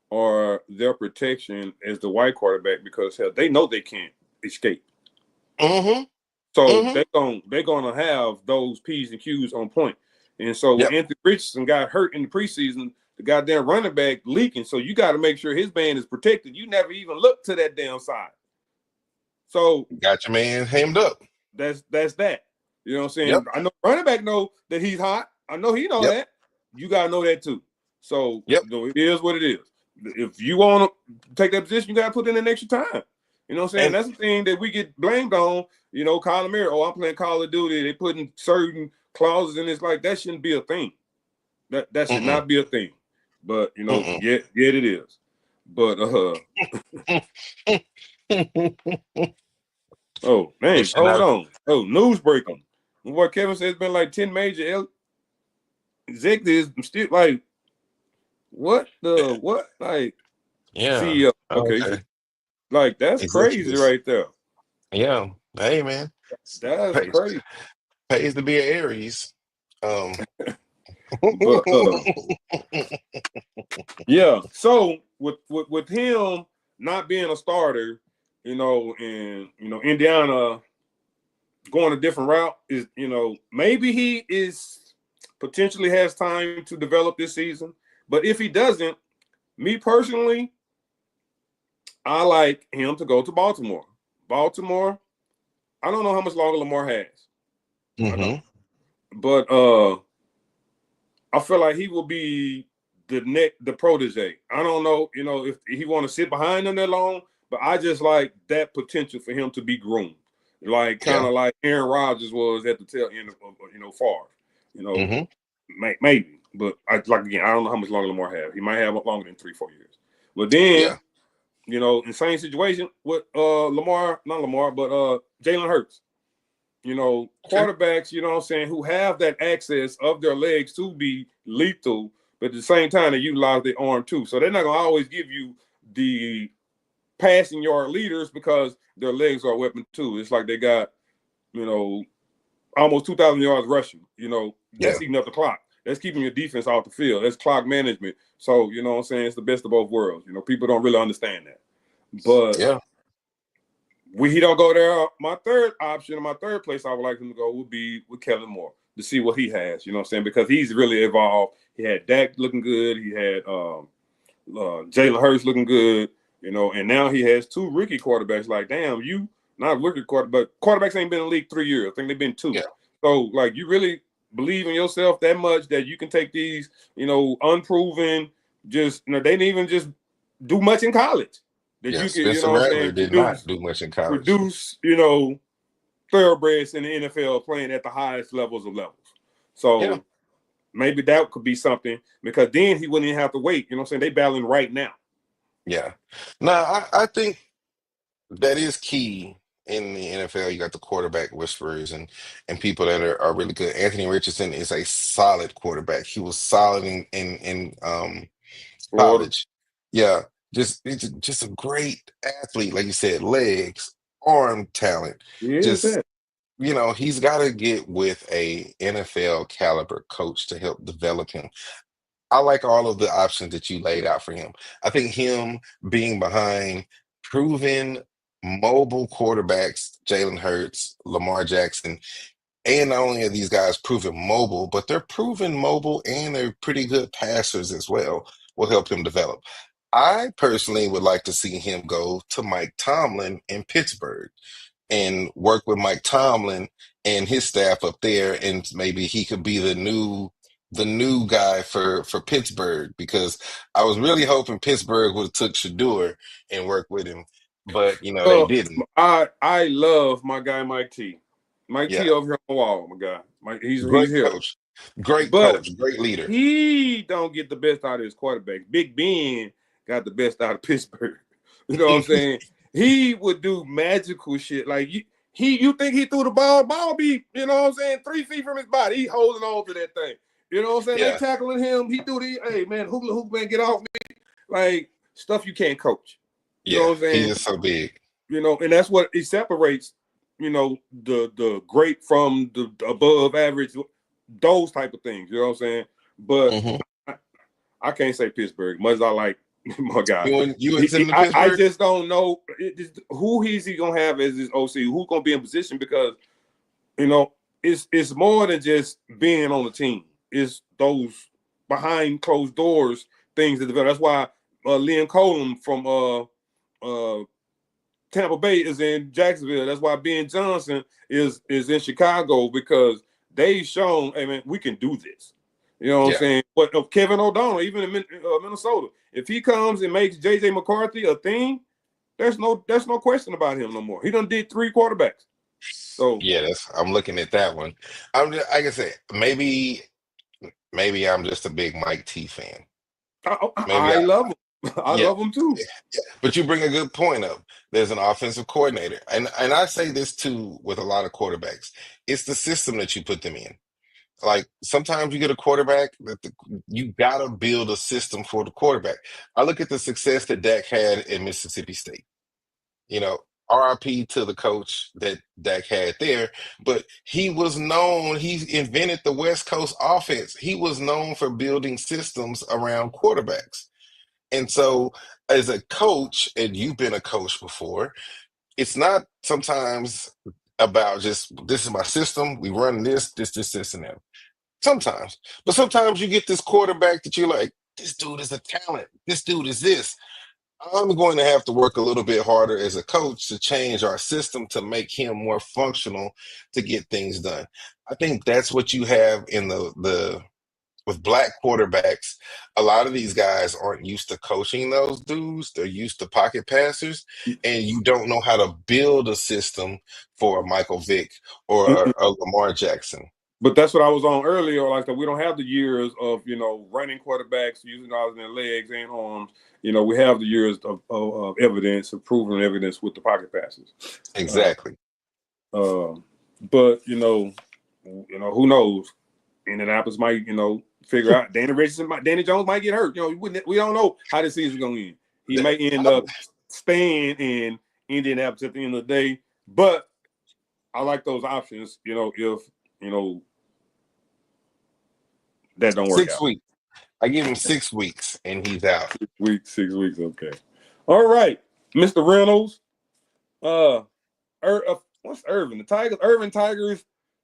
or their protection as the white quarterback because hell, they know they can't escape. Mm-hmm. So Mm-hmm. they're gonna have those P's and Q's on point. And so when Yep. Anthony Richardson got hurt in the preseason, the goddamn running back leaking. So you got to make sure his band is protected. You never even look to that damn side. So Got your man hemmed up. that's that. You know what I'm Yep. saying? I know running back know that he's hot. I know he know Yep. that. You gotta know that too. So Yep. it is what it is. If you want to take that position, you gotta put in an extra time. You know what I'm saying? And That's the thing that we get blamed on. Colin Murray. Oh, I'm playing Call of Duty. They putting certain clauses in. It's like that shouldn't be a thing. That should mm-mm, not be a thing. But mm-mm. yet it is. But oh It dang, should hold not. on. Oh, news breaking. What Kevin says been like 10 major executives still like what like Yeah. CEO. Okay, Okay. like that's crazy Executives. right there. Yeah. Hey man. That's Pays, crazy. pays to be an Aries. Um But yeah. So with him not being a starter, and Indiana going a different route is, maybe he is potentially has time to develop this season. But if he doesn't, me personally, I like him to go to Baltimore. Baltimore, I don't know how much longer Lamar has. I don't. hmm But I feel like he will be the protege. I don't know, if he want to sit behind him that long, but I just like that potential for him to be groomed. Like kind Yeah. of like Aaron Rodgers was at the tail end of Favre. You know, hmm maybe. But I don't know how much longer Lamar has. He might have longer than 3-4 years. But then, Yeah. in same situation with not Lamar, but Jalen Hurts. Okay. Quarterbacks, what I'm saying, who have that access of their legs to be lethal, but at the same time, they utilize their arm too. So they're not going to always give you the passing yard leaders because their legs are a weapon too. It's like they got, you know, almost 2,000 yards rushing. You know, that's Yeah. eating up the clock. That's keeping your defense off the field. That's clock management. So, you know what I'm saying? It's the best of both worlds. You know, people don't really understand that. But Yeah. he don't go there. My third option, my third place I would like him to go would be with Kellen Moore to see what he has. You know what I'm saying? Because he's really evolved. He had Dak looking good. He had Jalen Hurts looking good. You know, and now he has two rookie quarterbacks. Like, damn, you not rookie quarterback. Quarterbacks ain't been in the league 3 years. I think they've been 2. Yeah. So, like, you really believe in yourself that much that you can take these, you know, unproven, just, you know, they didn't even just do much in college. That Yeah. you can, you Spencer know what I'm saying, Rattler did not do much in college. produce, you know, thoroughbreds in the NFL playing at the highest levels of levels. Yeah. So maybe that could be something because then he wouldn't even have to wait. You know what I'm saying? They battling right now. Yeah. Now, I think that is key in the NFL. You got the quarterback whisperers and people that are really good. Anthony Richardson is a solid quarterback. He was solid in Florida. college. Yeah, he's just a great athlete, like you said, legs, arm talent. He is Just, that. he's got to get with a NFL caliber coach to help develop him. I like all of the options that you laid out for him. I think him being behind proven mobile quarterbacks, Jalen Hurts, Lamar Jackson, and not only are these guys proven mobile, but they're proven mobile and they're pretty good passers as well, will help him develop. I personally would like to see him go to Mike Tomlin in Pittsburgh and work with Mike Tomlin and his staff up there, and maybe he could be the new guy for Pittsburgh, because I was really hoping Pittsburgh would have took Shador and worked with him, but they didn't. I love my guy Mike T. Mike Yeah, T over here on the wall, my guy. Mike, he's great here. coach, But great leader. he don't get the best out of his quarterbacks. Big Ben got the best out of Pittsburgh. You know what I'm saying? He would do magical shit. Like you think he threw the ball be, you know what I'm saying, 3 feet from his body. He holding on to that thing. You know what I'm saying? They Yeah, tackling him. He do the, hey man, hoop man, get off me. Like stuff you can't coach. You know yeah, what I'm he saying? is so big. You know, and that's what it separates, you know, the great from the above average, those type of things. You know what I'm saying? But Hmm. I can't say Pittsburgh much as I like my guy. You would send him to I Pittsburgh? just don't know who he's he gonna have as his OC. Who's gonna be in position because you know it's more than just being on the team. It's those behind closed doors things that develop. That's why Liam Cohen from Tampa Bay is in Jacksonville. That's why Ben Johnson is in Chicago because they've shown, hey man, we can do this. You know what I'm Yeah, saying? But Kevin O'Donnell, even in Minnesota, if he comes and makes JJ McCarthy a thing, there's no question about him no more. He done did 3 quarterbacks. So yeah. I'm looking at that one. I'm just, like I said, maybe I'm just a big Mike T fan. Maybe I love him. I yeah, love him too. yeah. But you bring a good point up. There's an offensive coordinator, and I say this too with a lot of quarterbacks. It's the system that you put them in. Like sometimes you get a quarterback that you gotta build a system for the quarterback. I look at the success that Dak had in Mississippi State. You know, RIP to the coach that Dak had there, but he was known, he invented the West Coast offense. He was known for building systems around quarterbacks. And so, as a coach, and you've been a coach before, it's not sometimes about just this is my system, we run this, and that. Sometimes, but sometimes you get this quarterback that you're like, this dude is a talent. This dude is this. I'm going to have to work a little bit harder as a coach to change our system to make him more functional to get things done. I think that's what you have in the with black quarterbacks. A lot of these guys aren't used to coaching those dudes. They're used to pocket passers, and you don't know how to build a system for a Michael Vick or a Lamar Jackson. But that's what I was on earlier. Like that, we don't have the years of running quarterbacks using all their legs and arms. You know, we have the years of evidence, of proven evidence with the pocket passes. Uh, Exactly. uh, but who knows? Indianapolis might figure out Danny Jones might get hurt. We don't know how the season's going to end. He may end up staying in Indianapolis at the end of the day. But I like those options. If you know that don't work 6 out. weeks. I give him 6 weeks, and he's out. 6 weeks, 6 weeks. Okay. All right, Mr. Reynolds. Uh, what's Irvin? The Tigers. Irvin Tigers.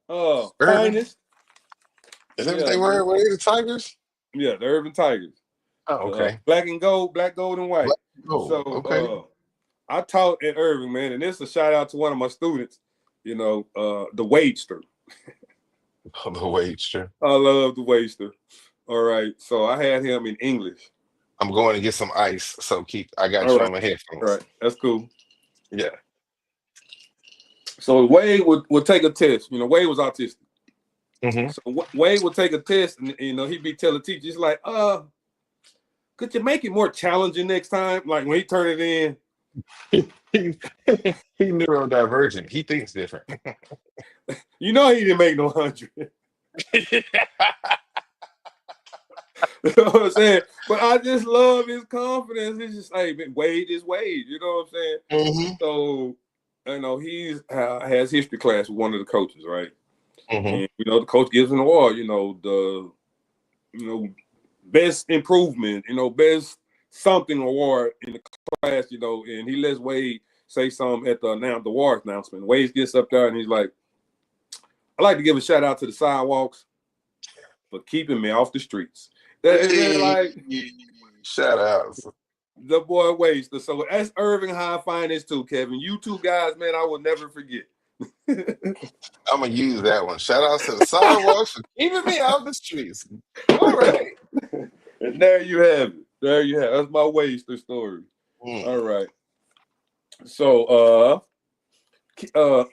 Irvin, Finest. is that what Yeah, they man. were? Were they the Tigers? Yeah, the Irvin Tigers. Oh, The okay. black and gold, black, gold, and white. Black gold. Okay. So I taught at Irving, man, and this is a shout out to one of my students. The Wagester. Oh, the wager. I love the Wagester. All right, so I had him in English. I'm going to get some ice, so I got All you right, on my all headphones. right, that's cool. Yeah. So Wade would take a test. Wade was autistic. Hmm. So Wade would take a test, and he'd be telling teachers like, could you make it more challenging next time? Like when he turned it in, he, he neurodivergent. He thinks different. he didn't make no 100. You know what I'm saying? But I just love his confidence. It's just like Wade is Wade. You know what I'm saying? Hmm. So he's has history class with one of the coaches, right? Hmm. And the coach gives an award. The best improvement. Best something award in the class. And he lets Wade say something at the award announcement. Wade gets up there and he's like, "I'd like to give a shout out to the sidewalks for keeping me off the streets." They're Hey, like shout outs. the boy Waster. So that's Irving High Finest too, Kevin. You two guys, man, I will never forget. I'm gonna use that one. Shout outs to the sidewalks for keeping me off the streets. All right. And there you have it. There you have it. That's my Waster story. Mm. All right. So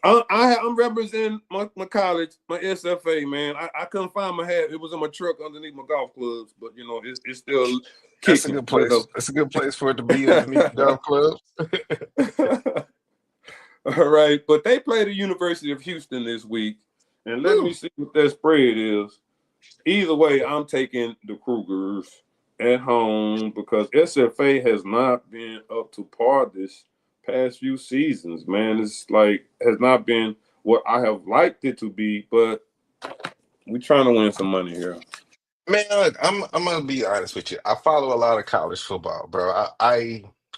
I'm representing my college, my SFA, man. I couldn't find my hat. It was in my truck underneath my golf clubs, but it's still That's a kicking. good place. That's a good place for it to be underneath the golf club. All right, but they play the University of Houston this week, and let me Woo. see what that spread is. Either way, I'm taking the Cougars at home because SFA has not been up to par this past few seasons. Man, it's like has not been what I have liked it to be, but we're trying to win some money here. Man, look, I'm gonna be honest with you. I follow a lot of college football, bro.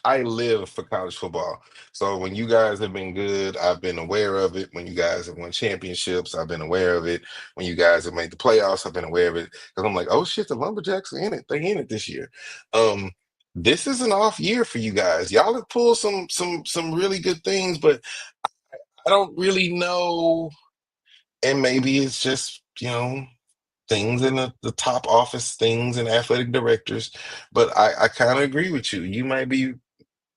I live for college football. So when you guys have been good, I've been aware of it. When you guys have won championships, I've been aware of it. When you guys have made the playoffs, I've been aware of it. Because I'm like, oh shit, the Lumberjacks are in it. They in it this year. Um, this is an off year for you guys. Y'all have pulled some really good things, but I don't really know. And maybe it's just, things in the top office, things and athletic directors. But I kind of agree with you. You might be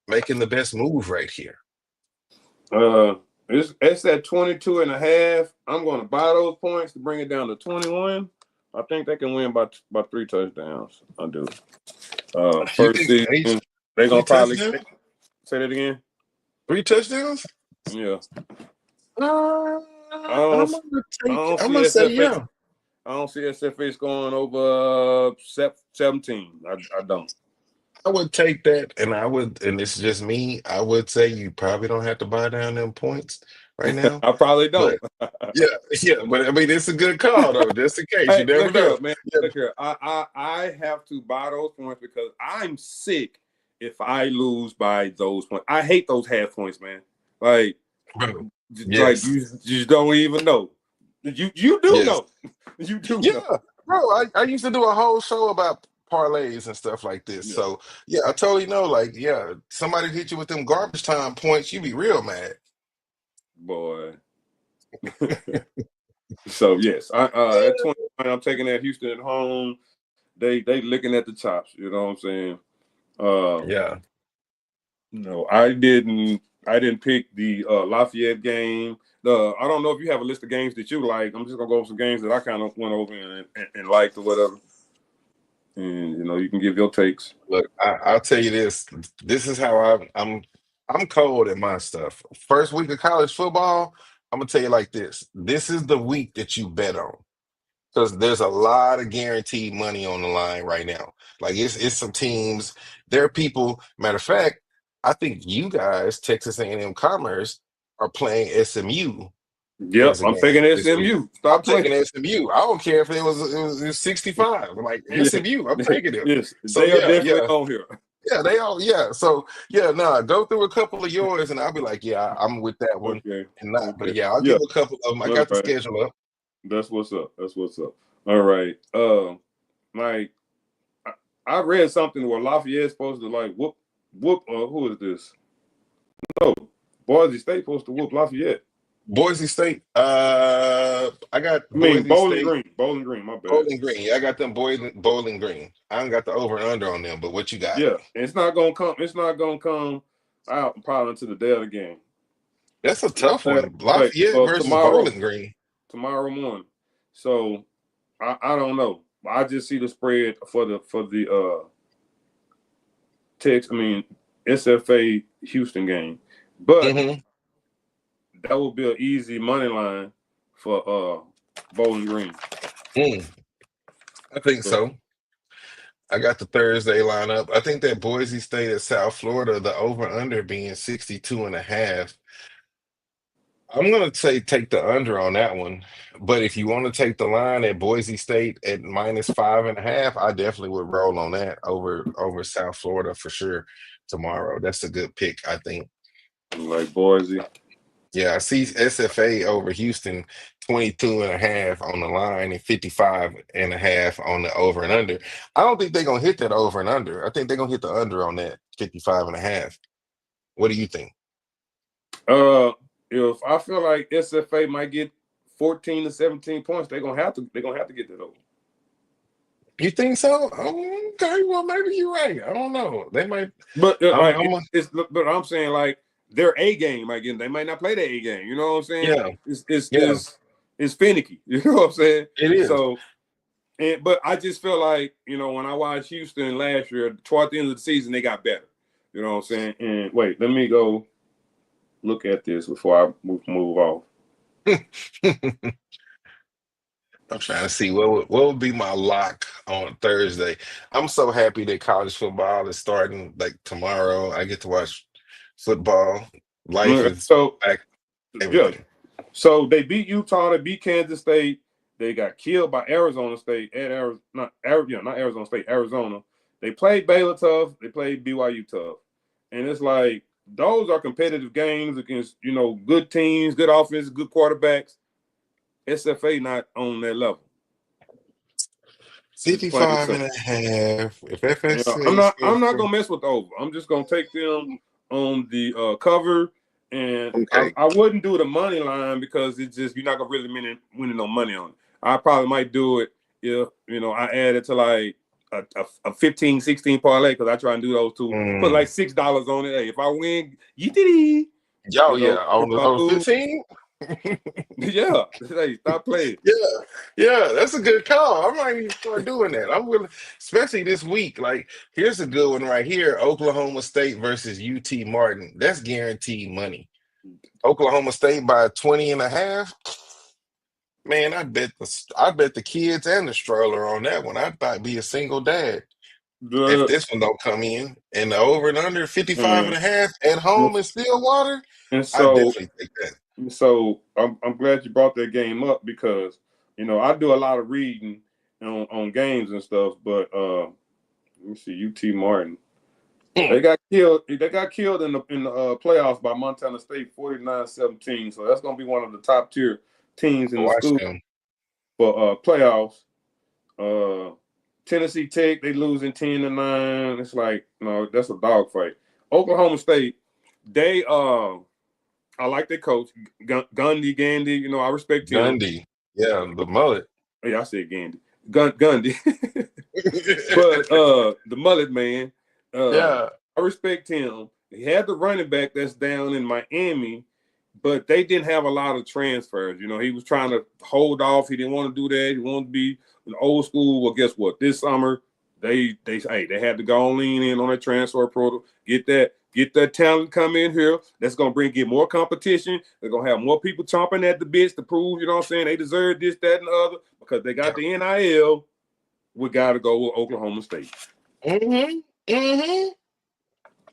making the best move right here. Uh, it's at 22 and a half. I'm going to buy those points to bring it down to 21. I think they can win by 3 touchdowns. I do. You First think season, they're three gonna probably touchdowns? say that again. 3 touchdowns? Yeah, Uh, I don't. I don't I'm see gonna say SFA. yeah. I don't see SFA scoring over 17. I don't. I would take that, and and this is just me. I would say you probably don't have to buy down them points right now. I probably But don't. yeah, yeah. But I mean, it's a good call though, just in case. You Hey, never look here, know. man. Yeah, Look here. I have to buy those points because I'm sick if I lose by those points. I hate those half points, man. Like, bro. like Yes, you just don't even know. You do yes. know. You do Yeah, know. bro. I used to do a whole show about parlays and stuff like this. Yeah, So yeah, I totally know. Like, yeah, somebody hit you with them garbage time points, you be real mad. boy. So yes, I at 20, I'm taking that Houston at home. They licking at the chops. You know what I'm saying? Uh, Yeah. no, I didn't pick the Lafayette game. I don't know if you have a list of games that you like. I'm just gonna go over some games that I kind of went over and liked or whatever. And you can give your takes. Look, I'll tell you this. This is how I'm cold at my stuff. First week of college football, I'm gonna tell you like this. This is the week that you bet on. Because there's a lot of guaranteed money on the line right now. Like it's some teams. There are people. Matter of fact, I think you guys, Texas A&M Commerce, are playing SMU Yep, as a I'm game taking this week. SMU. I'm Stop playing. taking SMU. I don't care if it was 65. I'm like Yeah. SMU. I'm taking it. Yes, So they are yeah, definitely yeah. on here. Yeah, they all So yeah, nah, go through a couple of yours and I'll be like, yeah, I'm with that one Okay. and not. But Okay. yeah, I'll Yeah. give a couple of them. I All got the right. schedule up. That's what's up. That's what's up. All right. Like I, I read something where Lafayette's supposed to like whoop. Who is this? No, Boise State supposed to whoop Lafayette. Boise State. I got I mean Boise Bowling State, Green. Bowling Green. My bad. Bowling Green. Yeah, I got them Bowling Green. I don't got the over and under on them, but what you got? Yeah, it's not gonna come. It's not gonna come out probably until the day of the game. That's a Not tough that. one. Wait, Lafayette versus tomorrow. Bowling Green. Tomorrow morning. So I don't know. I just see the spread for the SFA Houston game, but Mm-hmm. that would be an easy money line for Bowling Green. I think So, so. I got the Thursday lineup. I think that Boise State at South Florida, the over under being 62 and a half. I'm going to say take the under on that one. But if you want to take the line at Boise State at minus 5.5, I definitely would roll on that over South Florida for sure tomorrow. That's a good pick, I think. like Boise. Yeah, I see SFA over Houston 22 and a half on the line and 55 and a half on the over and under. I don't think they're going to hit that over and under. I think they're going to hit the under on that 55 and a half. What do you think? Uh, if I feel like SFA might get 14 to 17 points, they're gonna have to get that over. You think so? Oh, okay, well maybe you're right. I don't know. They might. But I'm. I'm. but I'm saying like their A game again. They might not play their A game. You know what I'm saying? Yeah. It's it's Yeah. it's, it's finicky. You know what I'm saying? It is. So but I just feel like when I watched Houston last year, toward the end of the season, they got better. You know what I'm saying? And wait, let me go look at this before I move off. I'm trying to see what would be my lock on Thursday. I'm so happy that college football is starting like tomorrow. I get to watch football. Life is So back. yeah, Everything. so they beat Utah, they beat Kansas State, they got killed by Arizona State at Arizona, not Arizona State, Arizona. They played Baylor tough, they played BYU tough, and it's like those are competitive games against good teams, good offense, good quarterbacks. SFA not on that level. Just plain and 55 and simple. a half. If I'm FSA not. scores I'm not for gonna mess with the over. I'm just gonna take them on the cover, and okay. I wouldn't do the money line because it's just you're not gonna really winning no money on it. I probably might do it if I add it to like a 15, 16 parlay because I try and do those two. Put like $6 on it. Hey, if I win, you did it. Yo, yeah, If I on lose, 15. yeah. Hey, stop playing. Yeah, yeah, that's a good call. I might even start doing that. I'm willing, especially this week. Like, here's a good one right here: Oklahoma State versus UT Martin. That's guaranteed money. Oklahoma State by 20 and a half. Man, I bet the kids and the stroller on that one. I'd about be a single dad if The this one don't come in. And the over and under 55 and and, a half at home in Stillwater, and I so definitely take that. So I'm glad you brought that game up because I do a lot of reading on games and stuff. But let me see, UT Martin. Hmm, They got killed. They got killed in the playoffs by Montana State 49-17. So that's going to be one of the top tier teams in the watch school them. for playoffs. Tennessee Tech they losing 10-9. It's like that's a dogfight. Oklahoma State they I like their coach, Gundy Gandy. I respect him. Gundy. Yeah, the mullet. Yeah, I said Gandy. Gundy. But the mullet man, uh, Yeah. I respect him. He had the running back that's down in Miami, but they didn't have a lot of transfers. He was trying to hold off. He didn't want to do that. He wanted to be an old school. Well, guess what? This summer, they had to go lean in on that transfer portal. Get that talent come in here. That's gonna get more competition. They're gonna have more people chomping at the bits to prove, what I'm saying, they deserve this, that, and the other because they got the NIL. We got to go with Oklahoma State. Mm-hmm. Mm-hmm.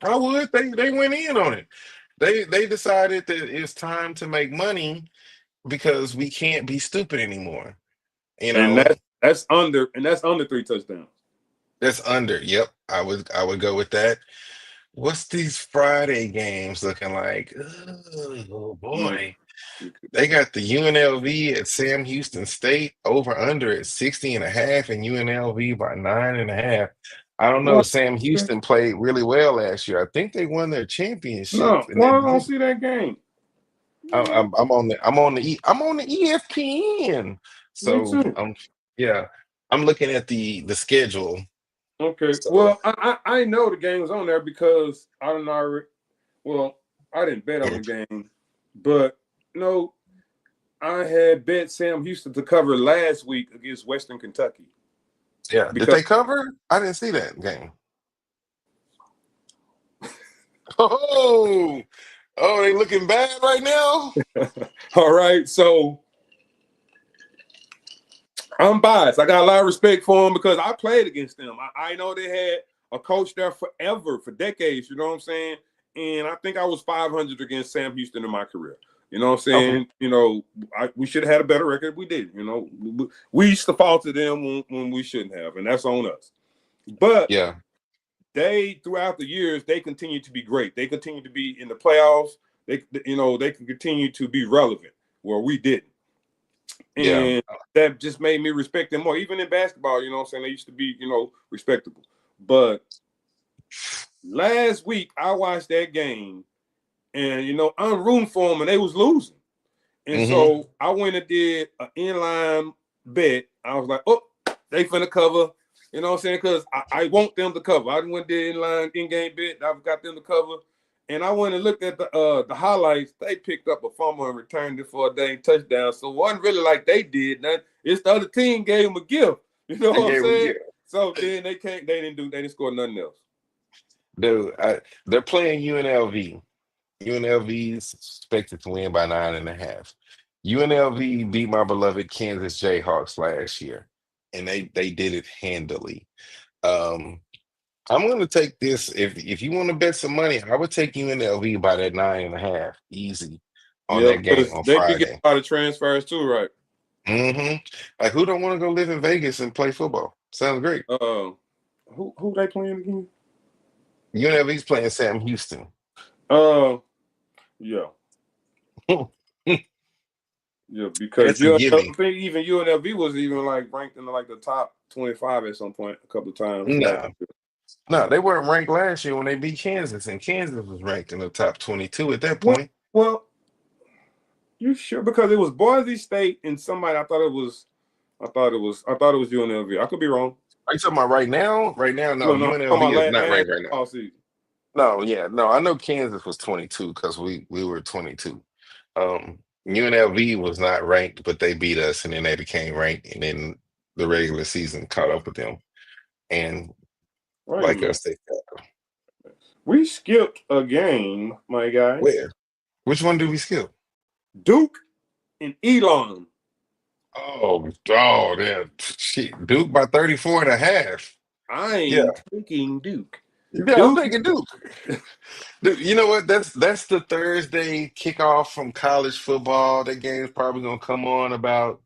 I would. They went in on it. They decided that it's time to make money because we can't be stupid anymore. You And know, that's under 3 touchdowns. that's under. Yep, I would go with that. What's these Friday games looking like? Oh Mm, boy. They got the UNLV at Sam Houston State over under at 60 and a half and UNLV by 9.5. I don't know. Well, Sam Houston played really well last year. I think they won their championship no, in well, that I don't group. see that game. I'm on the ESPN. Me So too. yeah, I'm looking at the schedule. Okay. So Well, I know the game was on there because I don't know. Well, I didn't bet on the game, but no, I had bet Sam Houston to cover last week against Western Kentucky yeah, did because they cover? I didn't see that game. Oh, oh, they looking bad right now. all right, so I'm biased. I got a lot of respect for them because I played against them. I know they had a coach there forever, for decades. You know what I'm saying? And I think I was 500 against Sam Houston in my career. You know what I'm Okay. saying? We should have had a better record. We did. We used to fall to them when we shouldn't have, and that's on us. But Yeah. throughout the years, they continue to be great. They continue to be in the playoffs. They can continue to be relevant where we didn't. Yeah. And that just made me respect them more. Even in basketball, you know what I'm saying? They used to be, respectable. But last week I watched that game and I'm rooting for them and they was losing. And Hmm. so I went and did an inline bet. I was like, oh, they finna cover. You know what I'm saying? Because I want them to cover. I went and did inline in-game bet. I've got them to cover. And I went and looked at the highlights. They picked up a fumble and returned it for a dang touchdown. So it wasn't really like they did nothing. It's the other team gave them a gift. You know They what I'm gave saying? yeah. So then they didn't score nothing else. Dude, they're playing UNLV. UNLV is expected to win by 9.5. UNLV beat my beloved Kansas Jayhawks last year, and they did it handily. Um, I'm going to take this. If you want to bet some money, I would take UNLV by that 9.5, easy on Yeah, that game because on they be getting Friday. a lot of transfers too, right? Hmm. Like, who don't want to go live in Vegas and play football? Sounds great. Uh, who they playing again? UNLV's playing Sam Houston. Uh, yeah. Yeah, because That's a I gimme. think even UNLV was even like ranked in like the top 25 at some point a couple of times last No, year. no, they weren't ranked last year when they beat Kansas, and Kansas was ranked in the top 22 at that Well, point. well, you sure? Because it was Boise State and somebody. I thought it was UNLV. I could be wrong. Are you talking about right now? Right now, no, No, I'm talking UNLV about is not last ranked right now. all season. No, yeah, no, I know Kansas was 22 because we were 22. UNLV was not ranked, but they beat us, and then they became ranked, and then the regular season caught up with them. And Wait a like minute. us, they We skipped a game, my guy. where? Which one did we skip? Duke and Elon. Oh, yeah. Shit. Duke by 34 and a half. I Yeah. ain't taking Duke. Yeah, I'm Duke thinking Duke. Dude, you know what? That's the Thursday kickoff from college football. That game's probably gonna come on about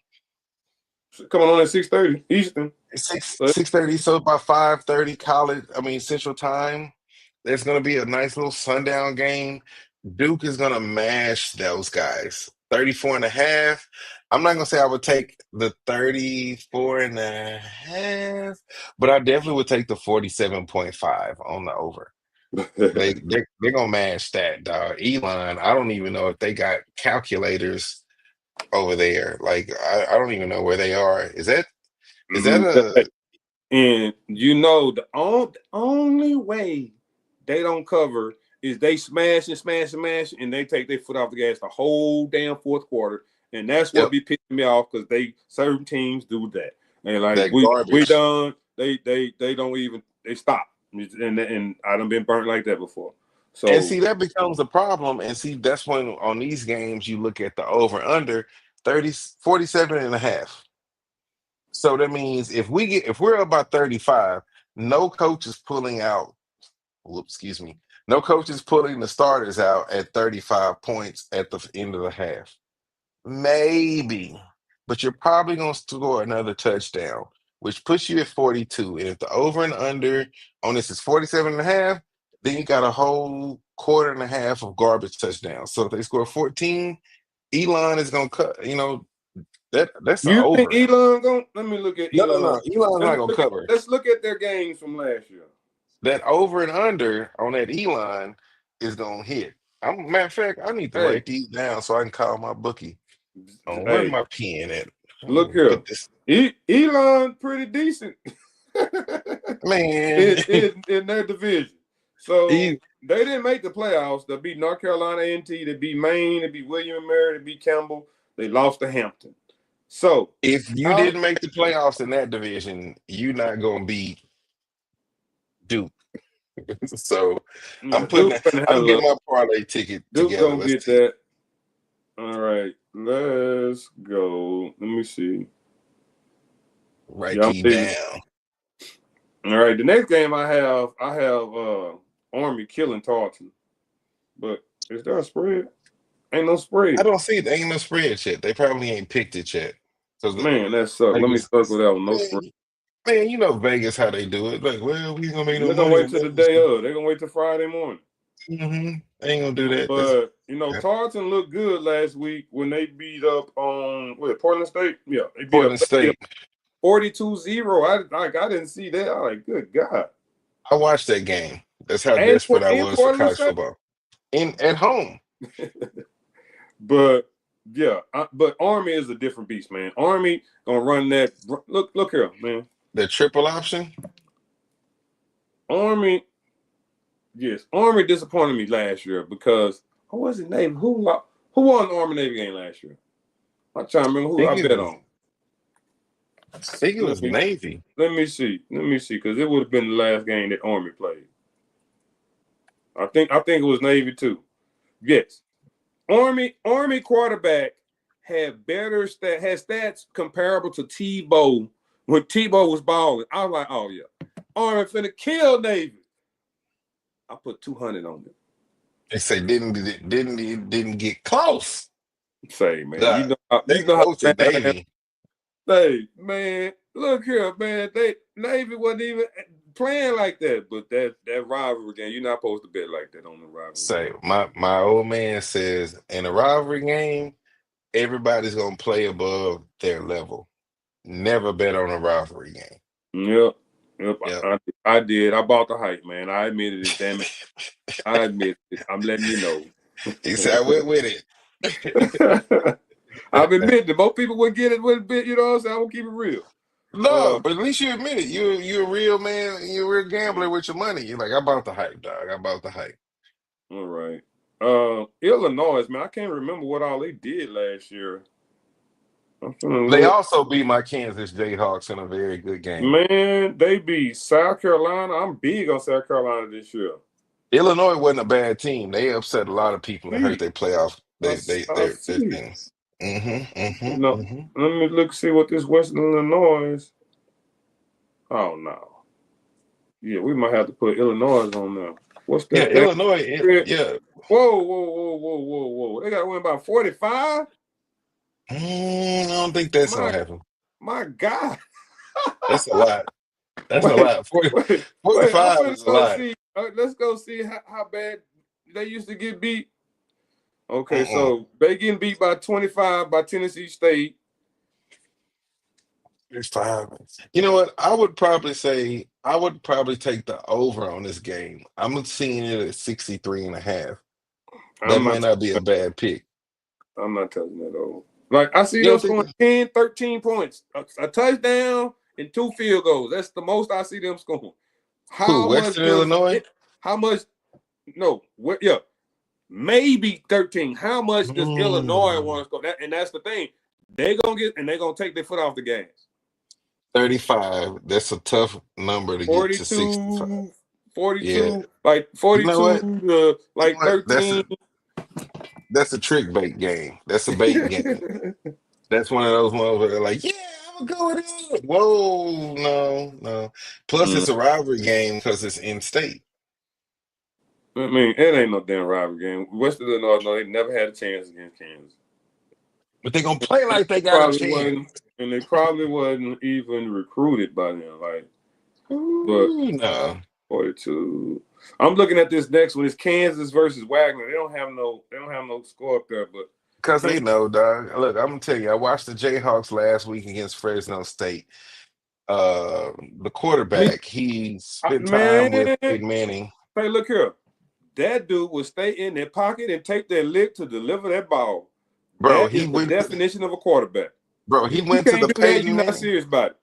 coming on at 6:30 Eastern. six So, 6:30, so by 5:30 college, I mean Central Time. There's gonna be a nice little sundown game. Duke is gonna mash those guys. 34 and a half. I'm not gonna say I would take the 34 and a half, but I definitely would take the 47.5 on the over. They're gonna mash that, dog. Elon, I don't even know if they got calculators over there. Like I don't even know where they are. Is that a and the only way they don't cover is they smash and smash and smash, and they take their foot off the gas the whole damn fourth quarter, and that's what yep, be pissing me off because certain teams do that, and like that we garbage? done they don't even they stop, and I done been burnt like that before, And so see, that becomes a problem. And see, that's when on these games you look at the over under 30 47 and a half. So that means if we're about 35, no coach is pulling out, whoops, excuse me, no coach is pulling the starters out at 35 points at the end of the half. maybe, but you're probably going to score another touchdown, which puts you at 42. And if the over and under on this is 47 and a half, then you got a whole quarter and a half of garbage touchdowns. So if they score 14, Elon is going to cut, that's an You think over. Elon going? Let me look at No, no, Elon. no. Elon's not going to cover. Let's look at their games from last year. That over and under on that Elon is going to hit. Matter of fact, I need to Hey, write these down so I can call my bookie. Oh, where's hey, my pen at? look here. Put this Elon pretty decent man. in their division. So he, they didn't make the playoffs. They beat North Carolina A&T. They beat Maine. They beat William and Mary. They beat Campbell. They lost to Hampton. So if you didn't make the playoffs in that division, you're not gonna beat Duke. So I'm getting my parlay ticket Duke together. gonna get Let's see. that. All right, let's go. Let me see. Write these down. All right, the next game I have Army killing Tarleton. But is there a spread? Ain't no spread. I don't see it. Ain't no spread yet. They probably ain't picked it yet. Man, that sucks. Let me circle that one. No spread. Man, you know Vegas how they do it. Like, well, we gonna make no money. They're gonna wait till the day of. They're gonna wait till Friday morning. Ain't gonna do that. But Tarleton looked good last week when they beat up on Portland State. Yeah, they beat Portland State 42-0. I didn't see that. I was like, good God. I watched that game. That's how desperate I was for college football. At home. But yeah, but Army is a different beast, man. Army gonna run that. Look here, man. The triple option. Army disappointed me last year because who was it? Navy? Who won the Army Navy game last year? I'm trying to remember who I bet on. I think it was Navy. Let me see, because it would have been the last game that Army played. I think it was Navy too. Yes. Army quarterback had stats comparable to Tebow when Tebow was balling. I was like, oh yeah, Army finna kill Navy. I put 200 on it. They say didn't get close. Say, man, you know how Navy. Hey, man, look here, man. Navy wasn't even playing like that, but that rivalry game, you're not supposed to bet like that on the rivalry. Say, my old man says in a rivalry game, everybody's gonna play above their level. Never bet on a rivalry game. Yep. I did. I bought the hype, man. I admitted it. Damn it. I admit it. I'm letting you know. He said I went with it. I've admitted it. Most people wouldn't get it with a bit, you know what I'm saying? I'm gonna keep it real. No, but at least you admit it. You're a real man. You're a real gambler with your money. You're like, I bought the hype, dog. I bought the hype. All right. Illinois, man, I can't remember what all they did last year. They also beat my Kansas Jayhawks in a very good game. Man, they beat South Carolina. I'm big on South Carolina this year. Illinois wasn't a bad team. They upset a lot of people and hurt their playoff. Their things. Let me see what this Western Illinois. Oh no. Yeah, we might have to put Illinois on there. What's that? Yeah, Illinois. Yeah. Whoa. They got to win by 45? I don't think that's going to happen. My God. That's a lot. That's a lot. 45 is a lot. Let's go see how bad they used to get beat. Okay, so they getting beat by 25 by Tennessee State. It's 5. You know what? I would probably take the over on this game. I'm seeing it at 63.5. That might not be a bad pick. I'm not touching that over. Like, I see them scoring 10, 13 points. A touchdown and 2 field goals. That's the most I see them scoring. Western Illinois? How much? No. Yeah. Maybe 13. How much does Illinois want to score? And that's the thing. They're going to take their foot off the gas. 35. That's a tough number to get to 65. 42. Yeah. Like 42 to like 13. That's a trick bait game. That's a bait game. That's one of those ones where they're like, yeah, I'm going to go with it. Whoa, no. Plus, it's a rivalry game because it's in state. I mean, it ain't no damn rivalry game. Western Illinois, no, they never had a chance against Kansas. but they're gonna play And like they they got a probably chance. wasn't, and they probably wasn't even recruited by them. Like, but Ooh, no. 42. I'm looking at this next one. It's Kansas versus Wagner. They don't have no score up there, but Because they Kansas, know, dog. Look, I'm gonna tell you, I watched the Jayhawks last week against Fresno State. The me, quarterback, he spent time with man. Peyton Manning. Hey, look here. That dude will stay in their pocket and take that lick to deliver that ball. Bro, That is the definition of a quarterback. he You went to can't the do that. Peyton You're not Manning. serious about it.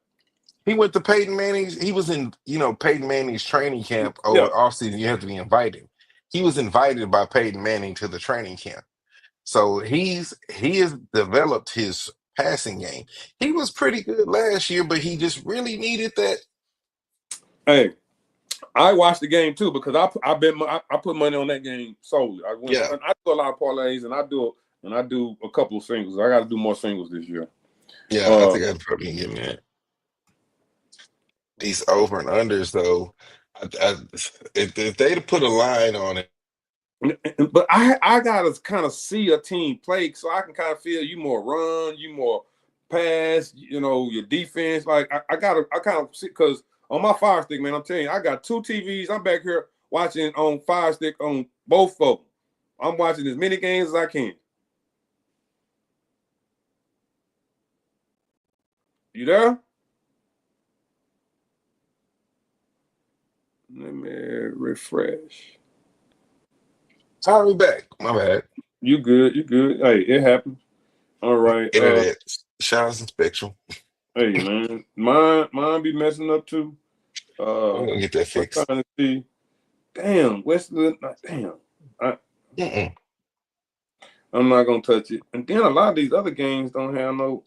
He went to Peyton Manning's. He was in, Peyton Manning's training camp over Yeah. offseason. You have to be invited. He was invited by Peyton Manning to the training camp. So he has developed his passing game. He was pretty good last year, but he just really needed that. Hey, I watched the game too because I put money on that game solely. Yeah, I do a lot of parlays and I do a couple of singles. I got to do more singles this year. yeah. I Uh, think I'd probably get that. These over and unders though. If they'd put a line on it. but I gotta kind of see a team play so I can kind of feel you more run, you more pass, your defense. Like I kind of see because on my Fire Stick, man, I'm telling you, I got two TVs. I'm back here watching on Fire Stick on both of them. I'm watching as many games as I can. You there? Let me refresh. I'll be back. My bad. You good? You good? Hey, it happens. All right. Internet. Shout out to Spectrum. Hey man, mine be messing up too. I'm gonna get that I'm fixed. trying to see. Damn, Westland. Damn, I, Mm-mm. I'm not gonna touch it. And then a lot of these other games don't have no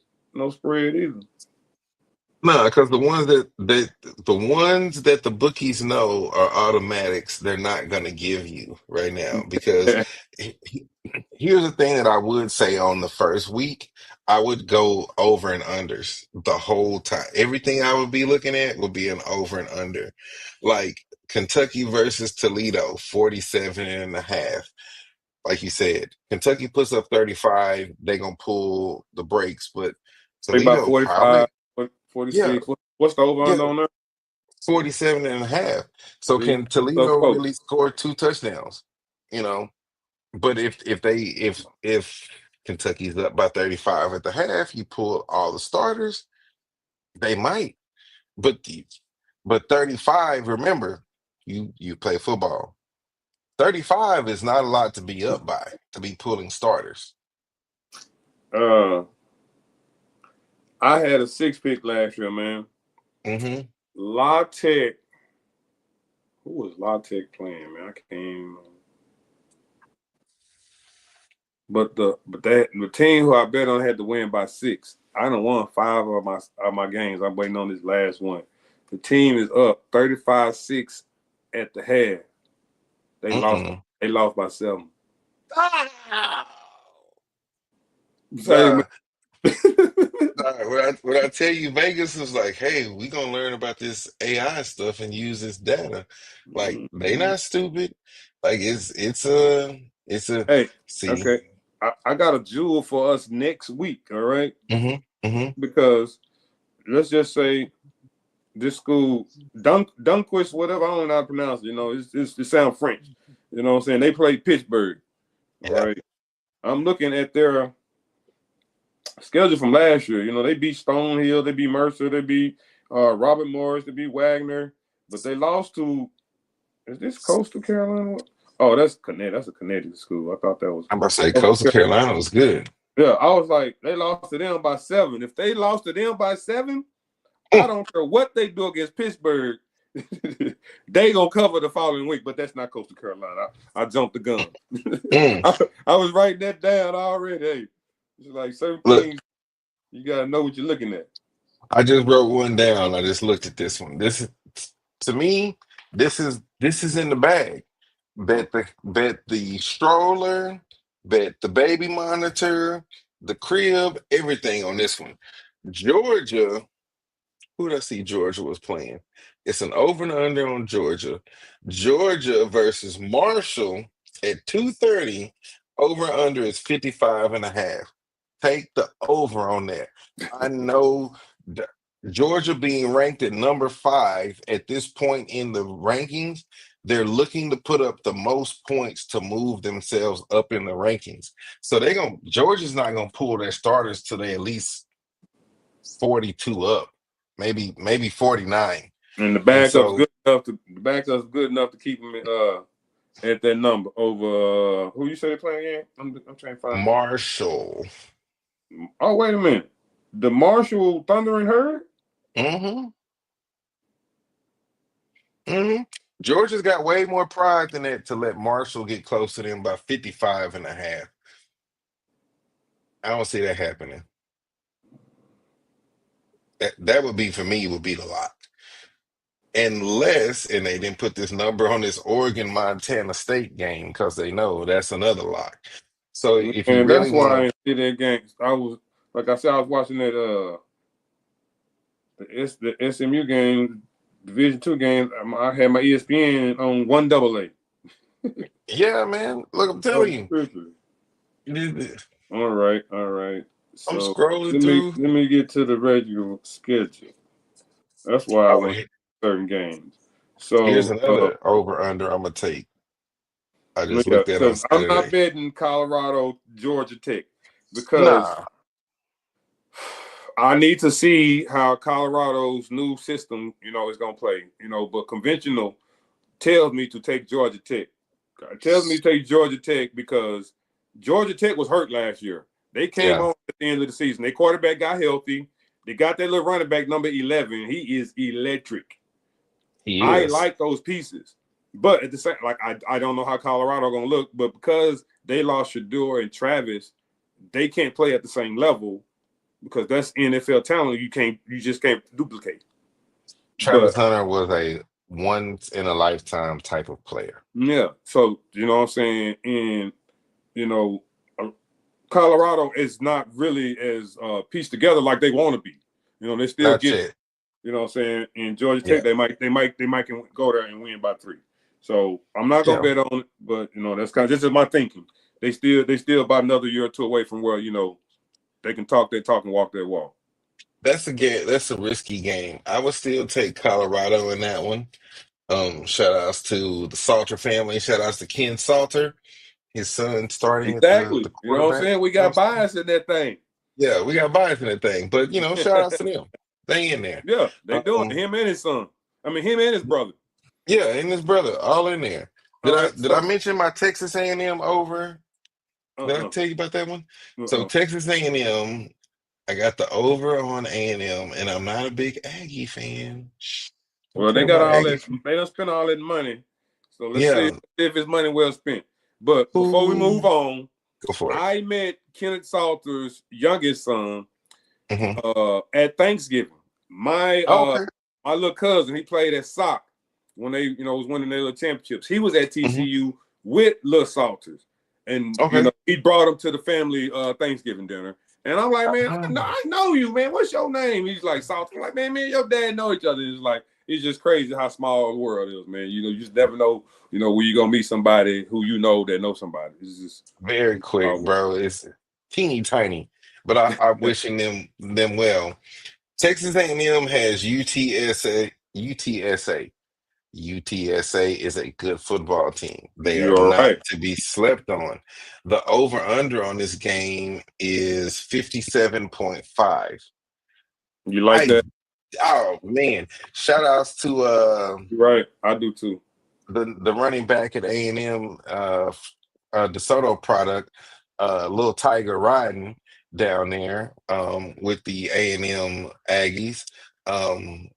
spread either. No, because the ones that the bookies know are automatics, they're not gonna give you right now. Because he- he- here's the thing that I would say on the first week, I would go over and unders the whole time. Everything I would be looking at would be an over and under. Like Kentucky versus Toledo, 47 and a half. Like you said, Kentucky puts up 35, they're gonna pull the brakes, but They about Toledo 45, probably, yeah, 46. What's the over yeah, under on there? 47 and a half. So See, can so Toledo close. really score two touchdowns? You know, but if Kentucky's up by 35 at the half, you pull all the starters, they might. But 35, remember, you play football. 35 is not a lot to be up by, to be pulling starters. Uh, I had a 6 pick last year, man. Hmm. La Tech. Who was La Tech playing, man? I can't even. But the team who I bet on had to win by 6. I done won 5 of my games. I'm waiting on this last one. The team is up 35-6 at the half. They lost. Mm-mm. They lost by 7. Ah! Say, man. Nah, nah, when I tell you Vegas is like, hey, we gonna learn about this AI stuff and use this data. Like they Mhm. not stupid. Like it's a Hey, see. okay. I got a jewel for us next week. All right, Hmm. Hmm. because let's just say this school Dunquist, whatever, I don't know how to pronounce it. It sounds French. You know what I'm saying? They played Pittsburgh. All Yeah. right. I'm looking at their schedule from last year. They beat Stonehill, they beat Mercer, they beat Robert Morris, they beat Wagner, but they lost to. Is this Coastal Carolina? Oh, that's Connecticut. That's a Connecticut school. I thought that was. I'm about to say Coastal Carolina was good. Yeah, I was like, they lost to them by 7. If they lost to them by 7, I don't care what they do against Pittsburgh. They gonna cover the following week, but that's not Coastal Carolina. I jumped the gun. Mm. I was writing that down already. Hey, it's like certain Look, things you gotta know what you're looking at. I just wrote one down. I just looked at this one. This is to me, this is in the bag. Bet the stroller, bet the baby monitor, the crib, everything on this one. Georgia, who did I see Georgia was playing? It's an over and under on Georgia. Georgia versus Marshall at 2:30. Over under is 55 and a half. Take the over on that. I know the, Georgia being ranked at number 5 at this point in the rankings, they're looking to put up the most points to move themselves up in the rankings. So they're gonna Georgia's not gonna pull their starters till they at least 42 up, maybe 49. And And so the backup's good enough to keep them at that number over who you say they playing again? I'm trying to find. Marshall. Oh wait a minute, the Marshall Thunder and Herd. hmm hmm Georgia's got way more pride than that to let Marshall get close to them by 55 and a half. I don't see that happening. That would be for me, would be the lock. Unless, and they didn't put this number on this Oregon Montana State game because they know that's another lock. So if you And really that's want why I to, didn't see that game. I was like I said, I was watching that the SMU game, Division II game. I had my ESPN on 1AA. yeah, man. Look, I'm Oh, telling you. tripping. I'm All right, all right. So scrolling let me through. let me get to the regular schedule. That's why I Oh, went certain games. here's So another over under I'm gonna take. I just yeah, looked at on because I'm not Saturday. betting Colorado, Georgia Tech because Nah, I need to see how Colorado's new system, is going to play. But conventional tells me to take Georgia Tech. It tells me to take Georgia Tech because Georgia Tech was hurt last year. They came yeah, on at the end of the season. Their quarterback got healthy. They got that little running back number 11. He is electric. he I is. like those pieces. But at the same, like I don't know how Colorado gonna look, but because they lost Shador and Travis, they can't play at the same level because that's NFL talent. You just can't duplicate. Travis But Hunter was a once in a lifetime type of player. yeah, so you know what I'm saying, and you know, uh, Colorado is not really as pieced together like they want to be. They still Not get. yet. You know what I'm saying? In Georgia Tech, Yeah, they might can go there and win by 3. So I'm not gonna yeah. bet on it, but that's kind of this is my thinking. They still about another year or two away from where they can talk their talk and walk their walk. That's a game. That's a risky game. I would still take Colorado in that one. Shout outs to the Salter family. Shout outs to Ken Salter, his son starting at the Exactly. You know what I'm quarterback. saying? We You know got what I'm saying? bias in that thing. Yeah, we got bias in that thing. But shout outs to them. They in there. Yeah, they doing it. Um, Him and his son. I mean, him and his brother. yeah, and his brother, all in there. Did All I right. did I So, mention my Texas A&M over? Did I uh, tell you about that one? So uh. Texas A&M, I got the over on A&M, and I'm not a big Aggie fan. Don't Well, care they got about all Aggie. that. They don't spend all that money. So let's see Yeah. if it's money well spent. But before we Ooh, move on, go for it. I met Kenneth Salter's youngest son hmm at Thanksgiving. My Oh, okay. my little cousin, he played at SOC when they was winning their little championships. He was at hmm TCU with Lil Salters, and Okay. he brought him to the family Thanksgiving dinner. And I'm like, man, Ah, I know you, man. What's your name? He's like Salter. I'm like, man, me and your dad know each other. It's like it's just crazy how small the world is, man. You just never know, where you're gonna meet somebody who that knows somebody. It's just very quick, bro. It's teeny tiny, but I'm wishing them well. Texas A&M has UTSA. UTSA. UTSA is a good football team. They are you're not right. to be slept on. The over under on this game is 57.5. You like I that? oh man. Shout outs to You're right. I do too. the running back at A&M DeSoto product, little Tiger riding down there with the A&M Aggies. Um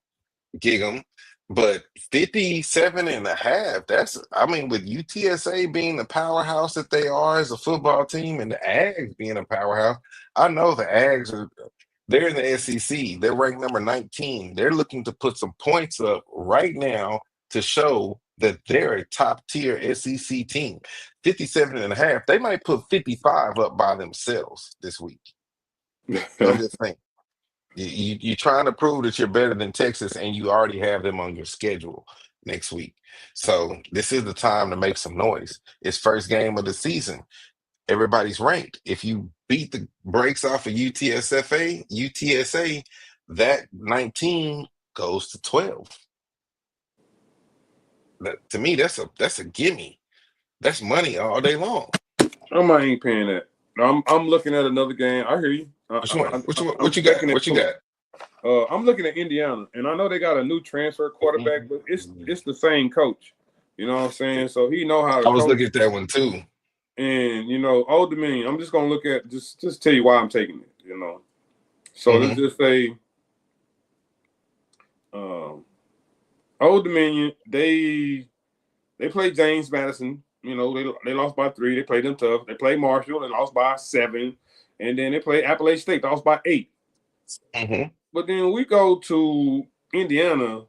Gig 'em. But 57 and a half, that's, I mean, with UTSA being the powerhouse that they are as a football team and the Ags being a powerhouse, I know the Ags they're in the SEC. They're ranked number 19. They're looking to put some points up right now to show that they're a top tier SEC team. 57 and a half, they might put 55 up by themselves this week. I'm just saying. You're trying to prove that you're better than Texas, and you already have them on your schedule next week. So this is the time to make some noise. It's first game of the season. Everybody's ranked. If you beat the brakes off of UTSA, that 19 goes to 12. To me, that's a gimme. That's money all day long. I ain't paying that. I'm looking at another game. I hear you. Which one? I'm What you got? checking it. What you got? I'm looking at Indiana, and I know they got a new transfer quarterback, but it's the same coach. You know what I'm saying? So he know how to I was coach. looking at that one too. And Old Dominion. I'm just gonna look at just tell you why I'm taking it. So let's just say, Old Dominion. They played James Madison. They lost by 3. They played them tough. They played Marshall. They lost by 7, and then they played Appalachian State. They lost by 8. But then we go to Indiana.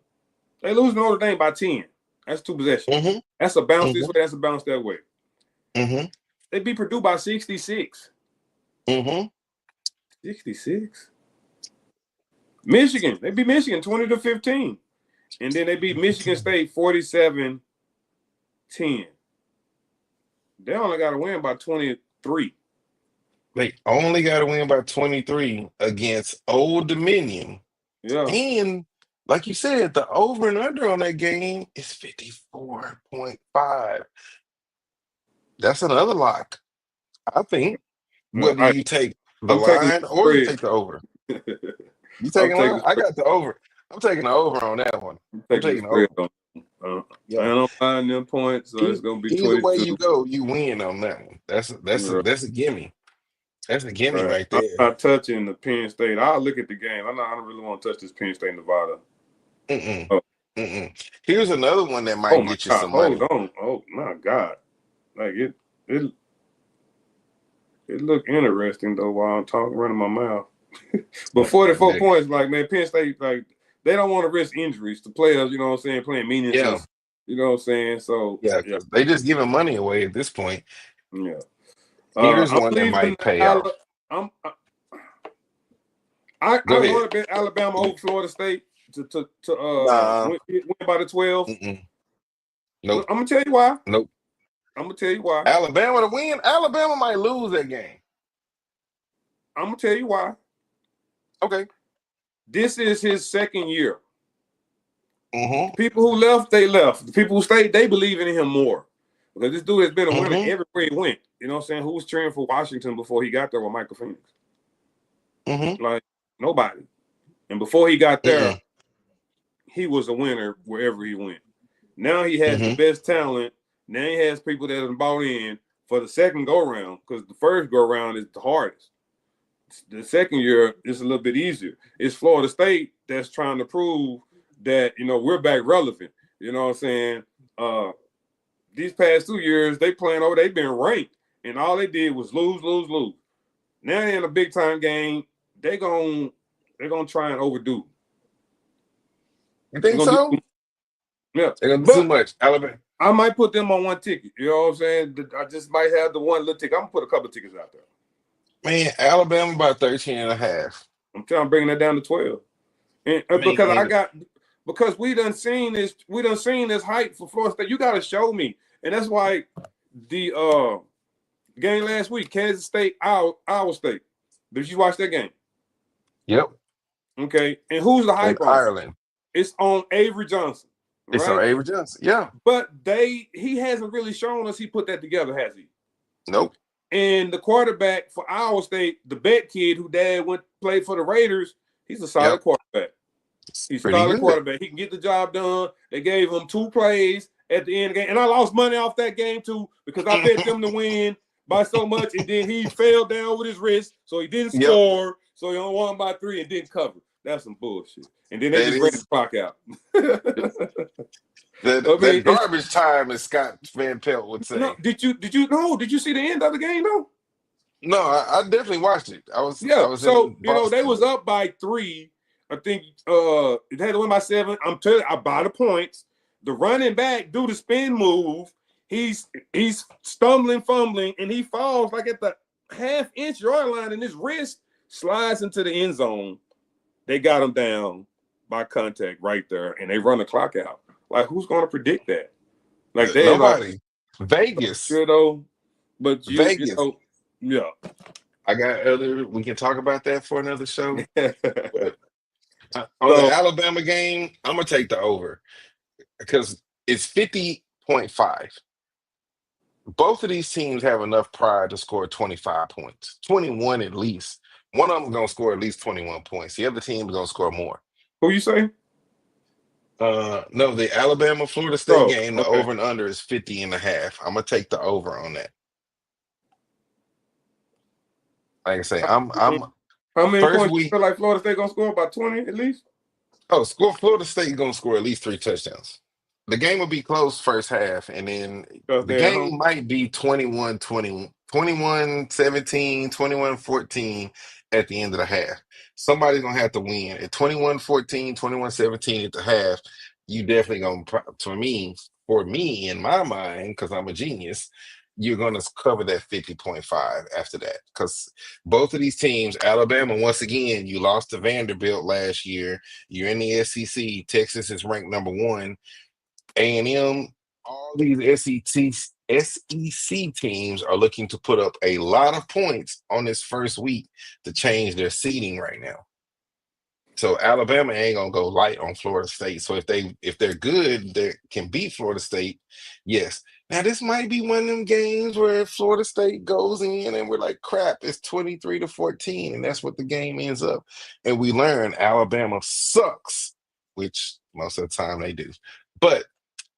They lose Notre Dame by 10. That's 2 possessions. That's a bounce this way. That's a bounce that way. They beat Purdue by 66. 66. Michigan. They beat Michigan 20-15. And then they beat Michigan State 47-10. They only got to win by 23. They only got to win by 23 against Old Dominion. Yeah. And like you said, the over and under on that game is 54.5. That's another lock. I think. Whether you take the line or you take the over. You taking the line? I got the over. I'm taking the over on that one. I'm taking the over. I don't find them points, so it's gonna be either 22. way you go, you win on that one. That's a gimme. That's a gimme right there. I'm not touching the Penn State. I'll look at the game. I don't really want to touch this Penn State Nevada. Here's another one that might get you some money. Hold on. Oh my God. Like it looked interesting though while I'm running my mouth. But 44 points, like, man, Penn State, like, they don't want to risk injuries to players, you know what I'm saying, playing meaningless. Yeah. You know what I'm saying? So yeah. They just giving money away at this point. Yeah. Here's one that might pay off. I want to bet Alabama over Florida State to win by the 12. Nope. I'm gonna tell you why. Nope. I'm gonna tell you why. Alabama to win. Alabama might lose that game. I'm gonna tell you why. Okay. This is his second year. People who left, they left. The people who stayed, they believe in him more. Because this dude has been a winner everywhere he went. You know what I'm saying? Who was cheering for Washington before he got there with Michael Phoenix? Like, nobody. And before he got there, he was a winner wherever he went. Now he has the best talent. Now he has people that have bought in for the second go-round, because the first go-round is the hardest. The second year is a little bit easier. It's Florida State that's trying to prove that, we're back relevant. You know what I'm saying? These past 2 years, they've been ranked, and all they did was lose. Now they're in a big-time game. They're gonna try and overdo. You think so? Yeah. They're going to do too much. Alabama. I might put them on one ticket. You know what I'm saying? I just might have the one little ticket. I'm going to put a couple of tickets out there. Man, Alabama by 13.5. I'm telling you, bringing that down to 12. And because we done seen this hype for Florida State. You got to show me. And that's why the game last week, Kansas State, Iowa State. Did you watch that game? Yep. Okay. And who's the hype on? Ireland. It's on Avery Johnson. It's on Avery Johnson. Yeah. But he hasn't really shown us he put that together, has he? Nope. And the quarterback for Iowa State, the Bet kid who dad played for the Raiders, he's a solid quarterback. He's a solid quarterback. He can get the job done. They gave him 2 plays at the end of the game. And I lost money off that game too, because I bet them to win by so much. And then he fell down with his wrist, so he didn't score. So he only won by 3 and didn't cover. That's some bullshit. And then they just ran the clock out. The garbage time, as Scott Van Pelt would say. No, did you see the end of the game though? No, I definitely watched it. I was they was up by 3. I think it had to win by 7. I'm telling you, I buy the points. The running back do the spin move. He's stumbling, fumbling, and he falls like at the half-inch yard line, and his wrist slides into the end zone. They got him down by contact right there, and they run the clock out. Like, who's going to predict that? Like, nobody. Vegas. But Vegas. Yeah. I got other. We can talk about that for another show. But on the So Alabama game, I'm gonna take the over because it's 50.5. Both of these teams have enough pride to score 25 points, 21 at least. One of them gonna score at least 21 points. The other team is gonna score more. who you say? No, the Alabama Florida State Oh, game, the okay. over and under is 50 and a half. I'm gonna take the over on that. Like I say, I'm How many first points you week. feel like Florida State gonna score? About 20 at least? Oh, score Florida State gonna score at least 3 touchdowns. The game will be close first half, and then Because the they're at home. game might be 21-20, 21-17, 21-14 at the end of the half. Somebody's gonna have to win. At 21-14, 21-17 at the half, you definitely gonna for me, in my mind, because I'm a genius, you're gonna cover that 50.5 after that. Because both of these teams, Alabama, once again, you lost to Vanderbilt last year. You're in the SEC. Texas is ranked number one. A&M, all these SEC teams are looking to put up a lot of points on this first week to change their seeding right now. So Alabama ain't gonna go light on Florida State. So if they're good, they can beat Florida State. Yes. Now this might be one of them games where Florida State goes in and we're like, crap, it's 23-14, and that's what the game ends up. And we learn Alabama sucks, which most of the time they do. But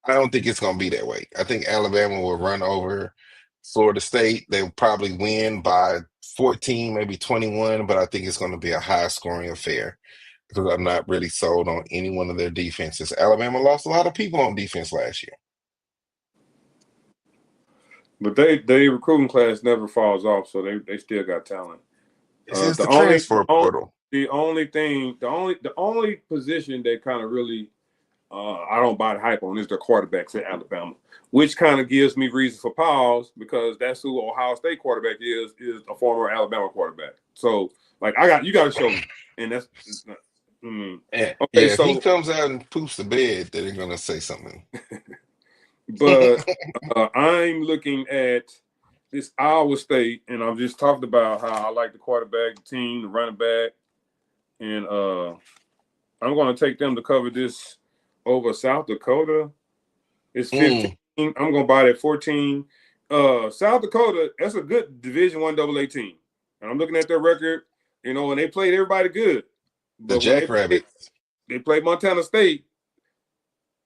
I don't think it's gonna be that way. I think Alabama will run over Florida State. They'll probably win by 14, maybe 21, but I think it's gonna be a high scoring affair because I'm not really sold on any one of their defenses. Alabama lost a lot of people on defense last year. But they recruiting class never falls off, so they still got talent. This is The the only transfer portal. the only position that kind of really I don't buy the hype on is the quarterbacks at Alabama, which kind of gives me reason for pause because that's who Ohio State quarterback is a former Alabama quarterback. So like you got to show me, and that's Yeah, okay. if he So comes out and poops the bed, then they're gonna say something. but I'm looking at this Iowa State, and I've just talked about how I like the quarterback, the team, the running back, and I'm going to take them to cover this over South Dakota. It's 15. Mm, I'm going to buy that 14. South Dakota, that's a good Division One AA team, and I'm looking at their record. And they played everybody good, the but when Jackrabbit. they played Montana State.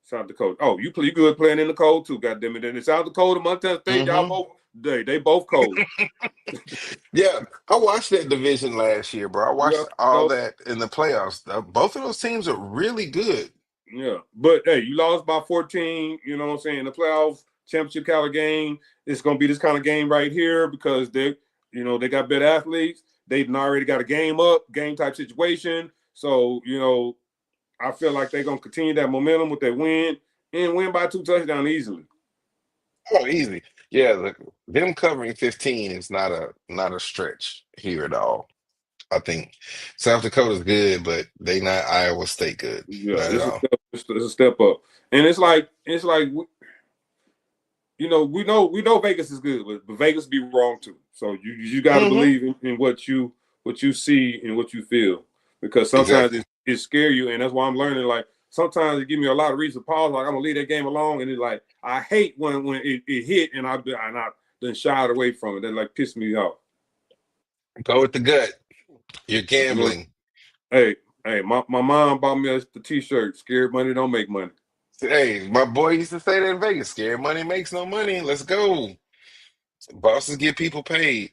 South Dakota. Oh, you good playing in the cold too, goddamn it. And in South Dakota, Montana State, y'all Hmm. both they both cold. Yeah, I watched that division last year, bro. I watched Yeah, all that in the playoffs. Both of those teams are really good. yeah. But hey, you lost by 14, you know what I'm saying? The playoff championship kind of game. It's gonna be this kind of game right here because they got better athletes. They've already got a game type situation. So, I feel like they're gonna continue that momentum with that win and win by 2 touchdowns easily. Oh, easy. Yeah, them covering 15 is not a stretch here at all. I think South Dakota's good, but they not Iowa State good. Yeah, Not at all. it's a step up. And it's like we know Vegas is good, but Vegas be wrong too. So you got to Hmm. believe in what you see and what you feel because sometimes Exactly. it scare you, and that's why I'm learning. Like sometimes it give me a lot of reason to pause. Like I'm gonna leave that game alone, and it's like I hate when it hit and I then shied away from it. That like pissed me off. Go with the gut. You're You know, gambling. hey hey, my mom bought me the T-shirt. Scared money don't make money. Hey, my boy used to say that in Vegas. Scared money makes no money. Let's go. Bosses get people paid.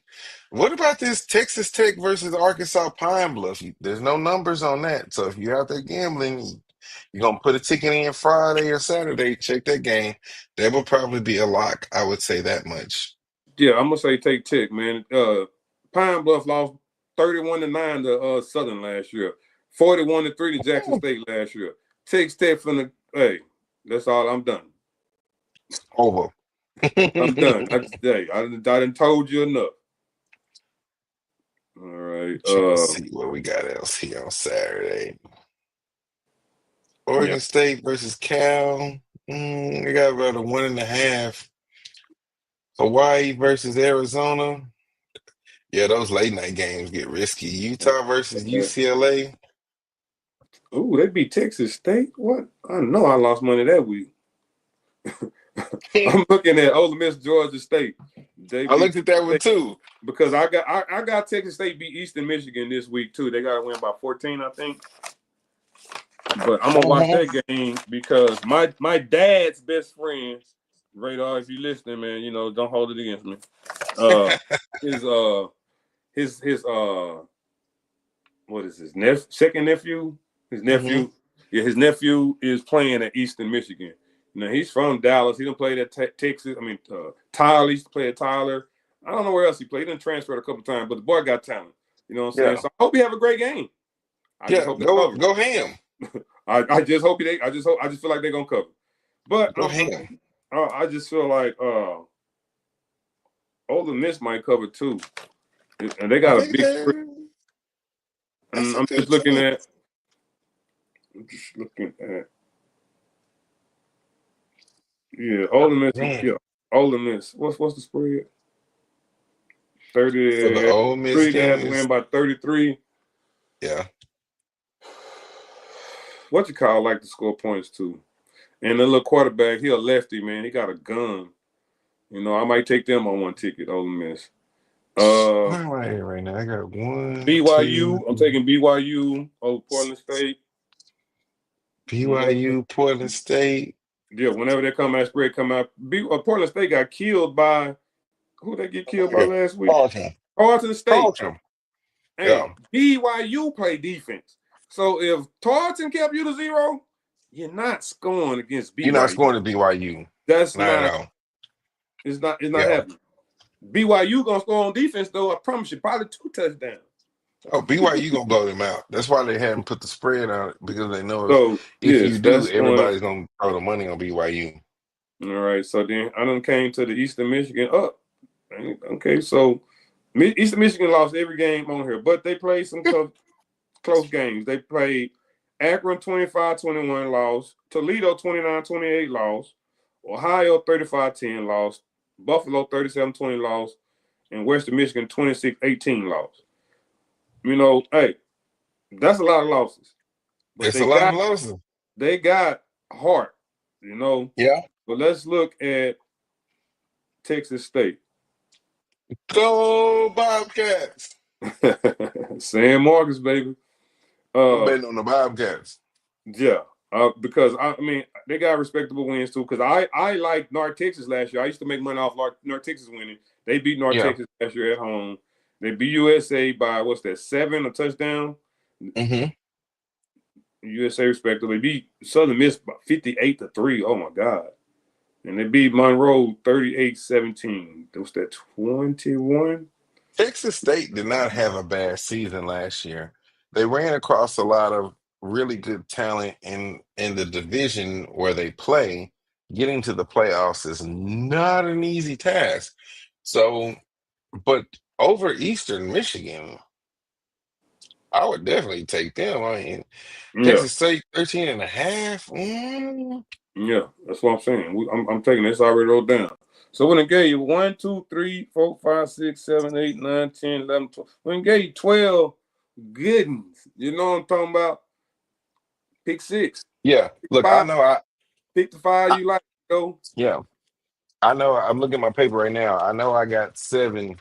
What about this Texas Tech versus Arkansas Pine Bluff? There's no numbers on that. So if you're out there gambling, you're gonna put a ticket in Friday or Saturday, check that game. That will probably be a lock. I would say that much. Yeah, I'm gonna say take Tech, man. Pine Bluff lost 31-9 to Southern last year, 41-3 to Jackson State last year. Tech from the hey, that's all. I'm done. Over. I'm done. I done told you enough. All right. Trying to see what we got else here on Saturday. Yeah. Oregon State versus Cal. We got about a 1.5. Hawaii versus Arizona. Yeah, those late night games get risky. Utah versus Yeah. UCLA. Ooh, they beat Texas State. What? I know I lost money that week. I'm looking at Ole Miss, Georgia State. They I beat looked at that one State too. because I got Texas State beat Eastern Michigan this week too. They got to win by 14, I think. But I'm gonna watch that game because my dad's best friend, Radar, if you listening, man, don't hold it against me. His what is his second nephew? His nephew, his nephew is playing at Eastern Michigan. Now he's from Dallas. He done played at Texas. I mean, Tyler used to play at Tyler. I don't know where else he played. He done transferred a couple times, but the boy got talent. You know what I'm saying? Yeah, So I hope he have a great game. I just yeah. hope they cover. Go ham. I just hope I just feel like they're gonna cover. But Go ham. I just feel like Ole Miss might cover too, and they I got a think big. that's And a I'm good just looking team. at. Yeah, Ole Miss. Man, Yeah, Ole Miss. What's the spread? for the 30. Ole Miss 3. They have game to win is by 33. yeah. What you call like to score points too? And the little quarterback, he a lefty, man. He got a gun. I might take them on one ticket. Ole Miss. Where am I at right now? I got one, two. BYU. I'm taking BYU over Portland State. Whenever, BYU, Portland State. yeah, whenever they come out, spread come out. Portland State got killed by who they get killed by Yeah. last week? Carlton. Tarleton State. Carlton. Hey, Yeah. BYU play defense. So if Tarleton kept you to 0, you're not scoring against You're not BYU. scoring to BYU. That's Not at not. all. It's not Yeah. happening. BYU gonna score on defense though. I promise you, probably 2 touchdowns. Oh, BYU gonna blow them out. That's why they haven't put the spread on it because they know So if you yes, do, that's one. everybody's gonna throw the money on BYU. All right. So then I done came to the Eastern Michigan up. Okay, so Eastern Michigan lost every game on here, but they played some close games. They played Akron 25-21 loss, Toledo 29-28 loss, Ohio 35-10 loss, Buffalo 37-20 loss, and Western Michigan 26-18 loss. Hey, that's a lot of losses. But It's a lot of losses. they got heart, Yeah. But let's look at Texas State. Go Bobcats. San Marcos, baby. I'm betting on the Bobcats. Yeah. Because I mean they got respectable wins too. Because I liked North Texas last year. I used to make money off North Texas winning. They beat North Yeah. Texas last year at home. They beat USA by 7 a touchdown. Mm-hmm. USA respectable. They beat Southern Miss by 58-3. Oh my God. And they beat Monroe 38-17. What's that? 21? Texas State did not have a bad season last year. They ran across a lot of really good talent in the division where they play. Getting to the playoffs is not an easy task. So, but over Eastern Michigan, I would definitely take them. I mean, Yeah. Texas State 13 and a half. Mm. Yeah, that's what I'm saying. I'm taking this already wrote down. So when it gave you 1, 2, 3, 4, 5, 6, 7, 8, 9, 10, 11, 12. When it gave you 12 good ones, you know what I'm talking about? Pick 6. Yeah. Pick Look, 5. Pick the 5 I you like. Go. yeah, I know I'm looking at my paper right now. I know I got seven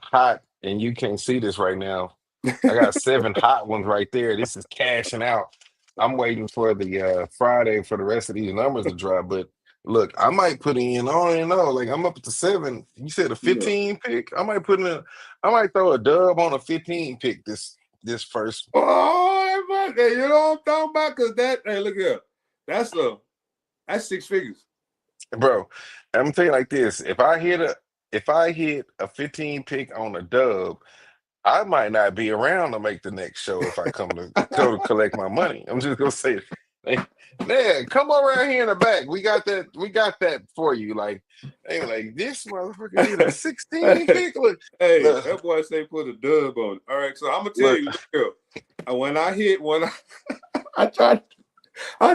hot, and you can't see this right now. I got 7 hot ones right there. This is cashing out. I'm waiting for the Friday for the rest of these numbers to drop. But look, I might put in on and on. Like I'm up to 7. You said a Yeah. 15 pick. I might throw a dub on a 15 pick this first. Oh, you know what I'm talking about? Because hey, look here. That's 6 figures. Bro, I'm gonna tell you like this. If I hit a 15 pick on a dub, I might not be around to make the next show if I come to go to collect my money. I'm just gonna say, hey, man, come around here in the back. We got that for you. Like, hey, like this motherfucker hit a 16 Hey, pick. Look, hey, look, that boy say put a dub on it. All right, so I'm gonna tell look. you, look here. When I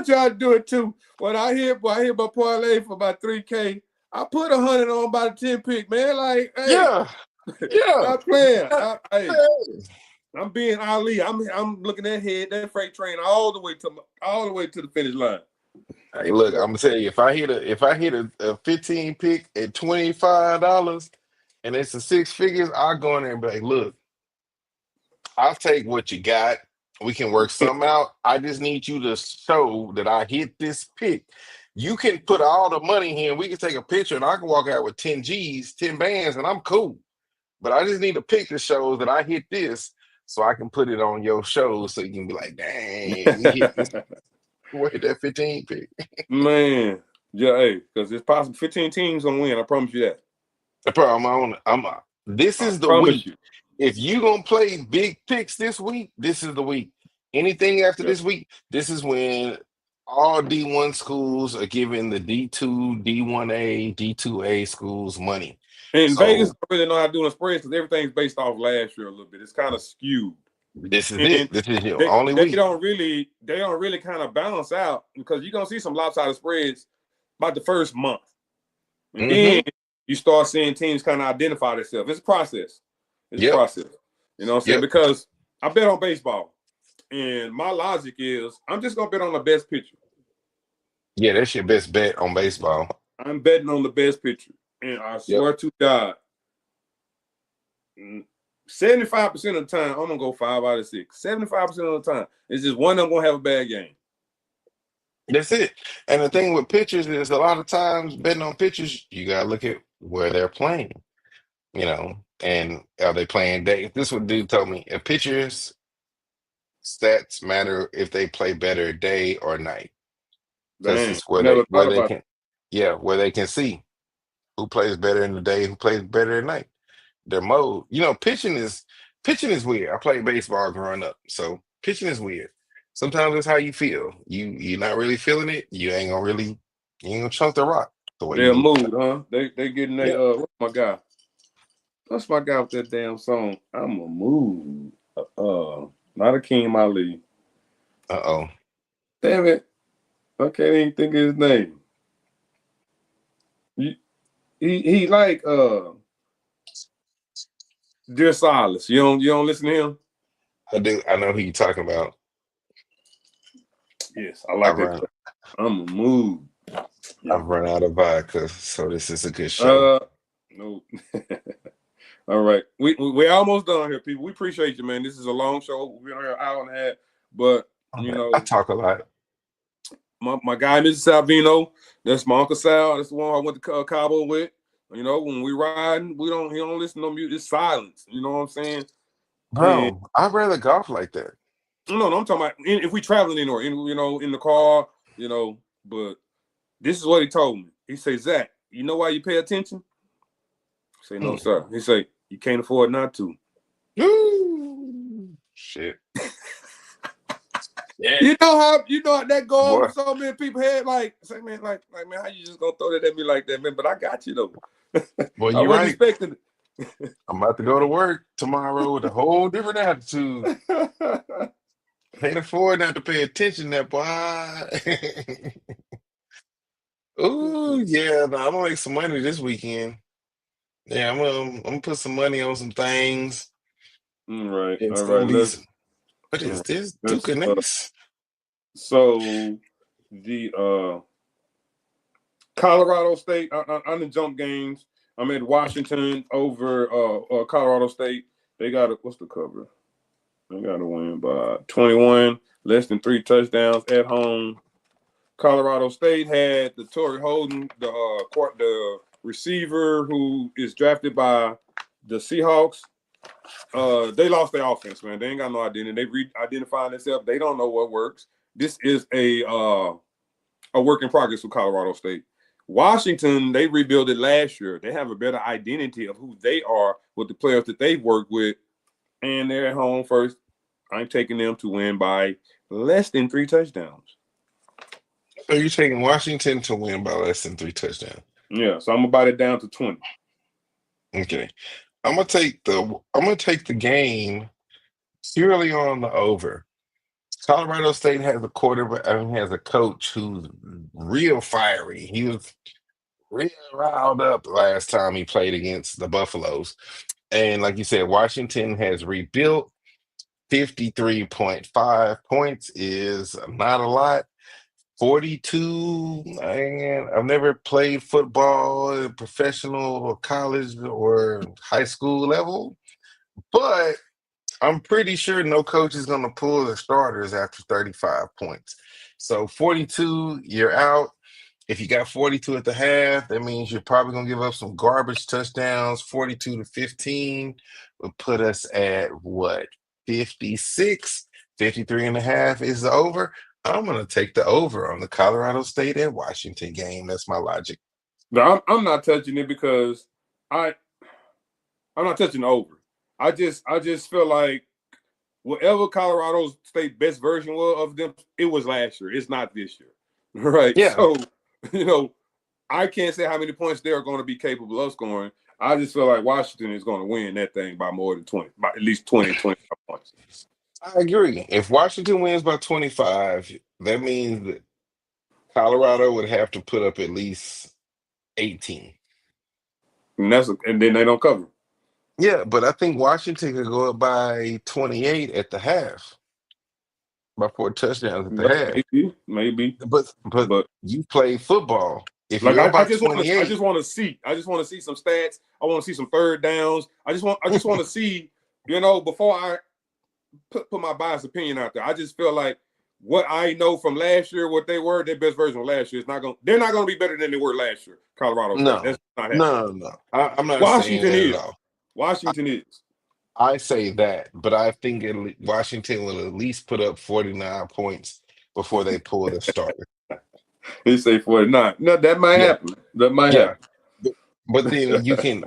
tried to do it too. When I hit my parlay for about 3K. I put 100 on by the 10 pick, man. Like, hey, Yeah, Yeah. Stop playing. Hey, I'm being Ali. I'm looking at that freight train all the way to the finish line. Hey, look, Yeah. I'm gonna tell you, if I hit a 15 pick at $25 and it's a six figures, I'll go in there and be like, look, I'll take what you got. We can work something out. I just need you to show that I hit this pick. You can put all the money here and we can take a picture and I can walk out with 10 G's, 10 bands, and I'm cool. But I just need a pic that shows that I hit this so I can put it on your show so you can be like, dang, we hit this. We hit that 15 pick. Man, yeah, hey, because it's possible 15 teams gonna win. I promise you that. The problem this I is the promise week. you. If you gonna play big picks this week, this is the week. Anything after Yeah. this week, this is when all D1 schools are giving the D2, D1A, D2A schools money. And Vegas So don't really know how to do the spreads because everything's based off last year a little bit. It's kind of skewed. this is it. And This is your they only they week. don't really kind of balance out because you're gonna see some lopsided spreads about the first month. And then Mm-hmm. you start seeing teams kind of identify themselves. It's a process. It's a Yep. process. You know what I'm saying? Yep. Because I bet on baseball. And my logic is I'm just gonna bet on the best pitcher. Yeah, that's your best bet on baseball. I'm betting on the best pitcher. And I Yep. swear to God, 75% of the time, I'm gonna go 5 out of 6. 75% of the time. It's just one of them gonna have a bad game. That's it. And the thing with pitchers is a lot of times betting on pitchers, you gotta look at where they're playing, and are they playing day? This what dude told me. A pitcher's stats matter if they play better day or night. Because Dang, it's I where never where thought they about can where they can see who plays better in the day, who plays better at night. Their mode. Pitching is weird. I played baseball growing up, so pitching is weird. Sometimes it's how you feel. You're not really feeling it. You ain't gonna chunk the rock the way you their need mood, to. huh? They getting Yep. what's my guy? What's my guy with that damn song? I'm a mood. Not a King Ali. Uh-oh. Damn it. I can't even think of his name. He like Dear Silas. You don't listen to him? I do. I know who you're talking about. Yes, I I've like that. run I'm a mood. Yeah. I've run out of vodka, so this is a good show. Uh no. All right. We almost done here, people. We appreciate you, man. This is a long show. We're on an hour and a half. But I talk a lot. my guy, Mr. Salvino, that's my Uncle Sal. That's the one I went to Cabo with. When we riding, he don't listen to no music. It's silence. You know what I'm saying? And Bro, I'd rather golf like that. no, I'm talking about if we traveling anywhere, in the car, But this is what he told me. He say, Zach, you know why you pay attention? I say, no, Hmm. sir. He say, you can't afford not to. Ooh, shit. Yeah. You know how that go Boy, over so many people head say man man how you just gonna throw that at me like that, man? But I got you though. boy, I you're wasn't right. expecting I'm about to go to work tomorrow with a whole different attitude. it. Can't afford not to pay attention, that boy. Ooh, yeah, no, I'm gonna make some money this weekend. Yeah, I'm gonna put some money on some things. It's All gonna right. be Let's some, what is this? let's Duke Nice? so the Colorado State on the jump games. I'm at Washington over Colorado State. They got what's the cover? They got to win by 21, less than 3 touchdowns at home. Colorado State had the Torrey Holden, the receiver who is drafted by the Seahawks. They lost their offense, man. They ain't got no identity. They re-identifying themselves. They don't know what works. This is a work in progress with Colorado State. Washington, they rebuilt it last year. They have a better identity of who they are with the players that they've worked with, and they're at home first. I'm taking them to win by less than 3 touchdowns. So you're taking Washington to win by less than 3 touchdowns. Yeah, so I'm gonna bite it down to 20. Okay. I'm gonna take the game purely on the over. Colorado State has a quarterback, has a coach who's real fiery. He was real riled up last time he played against the Buffaloes. And like you said, Washington has rebuilt. 53.5 points is not a lot. 42, man, I've never played football at professional or college or high school level, but I'm pretty sure no coach is going to pull the starters after 35 points. So 42, you're out. If you got 42 at the half, that means you're probably going to give up some garbage touchdowns. 42 to 15 would put us at what? 56, 53 and a half is the over. I'm going to take the over on the Colorado State and Washington game. That's my logic. But I'm not touching it because I I'm not touching the over. I just feel like whatever Colorado State best version was of them, it was last year. It's not this year. Right. Yeah. So, you know, I can't say how many points they're going to be capable of scoring. I just feel like Washington is going to win that thing by more than 20, by at least 20, 25 points. I agree. If Washington wins by 25, that means that Colorado would have to put up at least 18. And then they don't cover. Yeah, but I think Washington could go up by 28 at the half, by 4 touchdowns at the half. Maybe. But But you play football. If like you're up I by just want to I 28, just want to see. I just want to see some stats. I want to see some third downs. I just want to see, before I put my biased opinion out there. I just feel like what I know from last year, what they were, their best version of last year, they're not gonna be better than they were last year, Colorado State. no, That's not happening. no. I'm not saying Washington that at is. all. I, Washington is. I say that, but I think Washington will at least put up 49 points before they pull the starter. They say 49. No, that might Yeah, happen. That might yeah. happen. But then you can,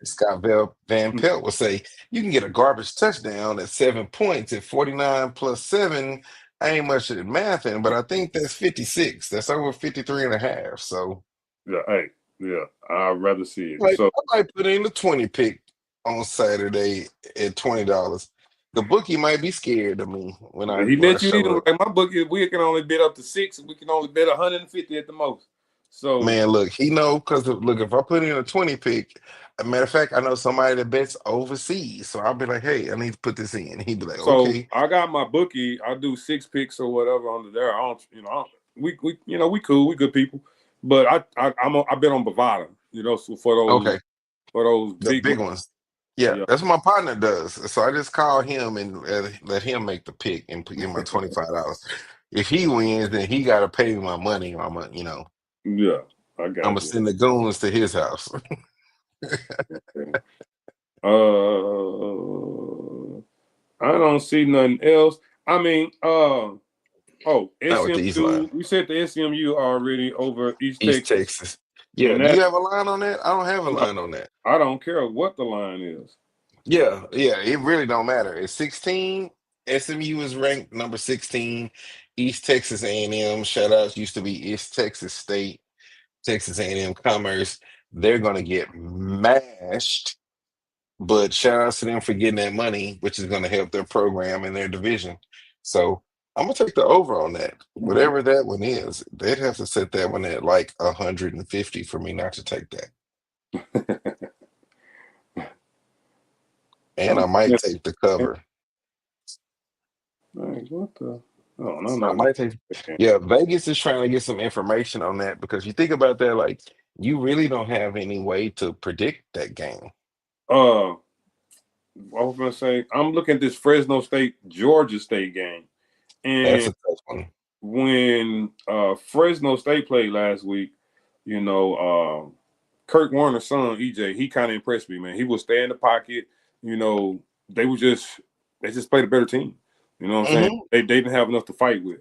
Scott Van Pelt will say, you can get a garbage touchdown at 7 points at 49 plus 7. I ain't much at mathing, but I think that's 56. That's over 53 and a half. So Yeah, hey, yeah, I'd rather see it. like So I might put in the 20 pick on Saturday at $20. The bookie might be scared of me when I he when I let you eat show them. up. Like my book, we can only bet up to 6. We can only bet 150 at the most. So Man, look, he know because look, if I put in a 20 pick, a matter of fact, I know somebody that bets overseas. So I'll be like, hey, I need to put this in. He'd be like, So okay, I got my bookie. I do 6 picks or whatever under there. I don't, we cool. We good people. But I bet on Bovada. So okay. for those The big big money. ones. Yeah, Yeah. that's what my partner does. So I just call him and let him make the pick and put in my $25. If he wins, then he got to pay me my money. Yeah. I I'm got gonna you. send the goons to his house. Okay. I don't see nothing else. I mean, Not with the East line, SMU. We said the SMU already over East East Texas, Texas. Yeah. and Do you that have a line on that? I don't have a no, line on that. I don't care what the line is. Yeah, yeah. It really don't matter. It's 16. SMU is ranked number 16. East Texas A&M. Shout outs used to be East Texas State, Texas A&M Commerce. They're gonna get mashed. But shout outs to them for getting that money, which is going to help their program and their division. So I'm gonna take the over on that. Okay. Whatever that one is, they'd have to set that one at like 150 for me not to take that. And I'm I might yeah, take the cover. like, what the? Oh no, I no, no. might take, yeah, Vegas is trying to get some information on that because you think about that, like you really don't have any way to predict that game. Uh, I was gonna say I'm looking at this Fresno State Georgia State game, That's and a tough one. when Fresno State played last week, Kurt Warner's son EJ, he kind of impressed me, man. He would stay in the pocket. You know, they just played a better team. You know what I'm saying? Hmm. They didn't have enough to fight with.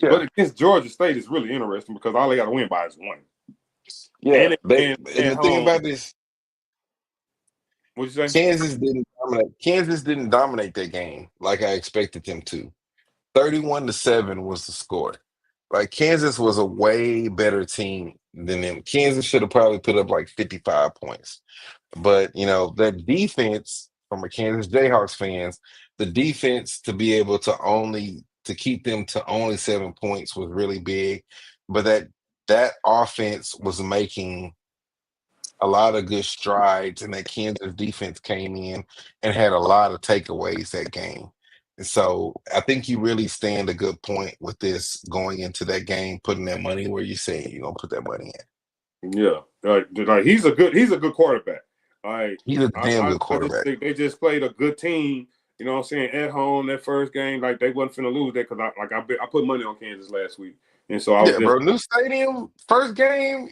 But Yeah, against Georgia State is really interesting because all they got to win by is one, and yeah. they They and and at the thing home. about this, What you say? Kansas didn't dominate. Kansas didn't dominate that game like I expected them to. 31-7 was the score. Like Kansas was a way better team than them. Kansas should have probably put up like 55 points. But that defense from a Kansas Jayhawks fans, the defense to be able to keep them to only 7 points was really big. But that offense was making a lot of good strides, and that Kansas defense came in and had a lot of takeaways that game. And so I think you really stand a good point with this going into that game, putting that money where you say you're gonna put that money Yeah, like he's a good quarterback. Like in. He's a damn I, good I just quarterback. think they just played a good team. You know what I'm saying? At home, that first game, like they wasn't finna lose that because I put money on Kansas last week, and so I was Yeah, just bro. New stadium, first game.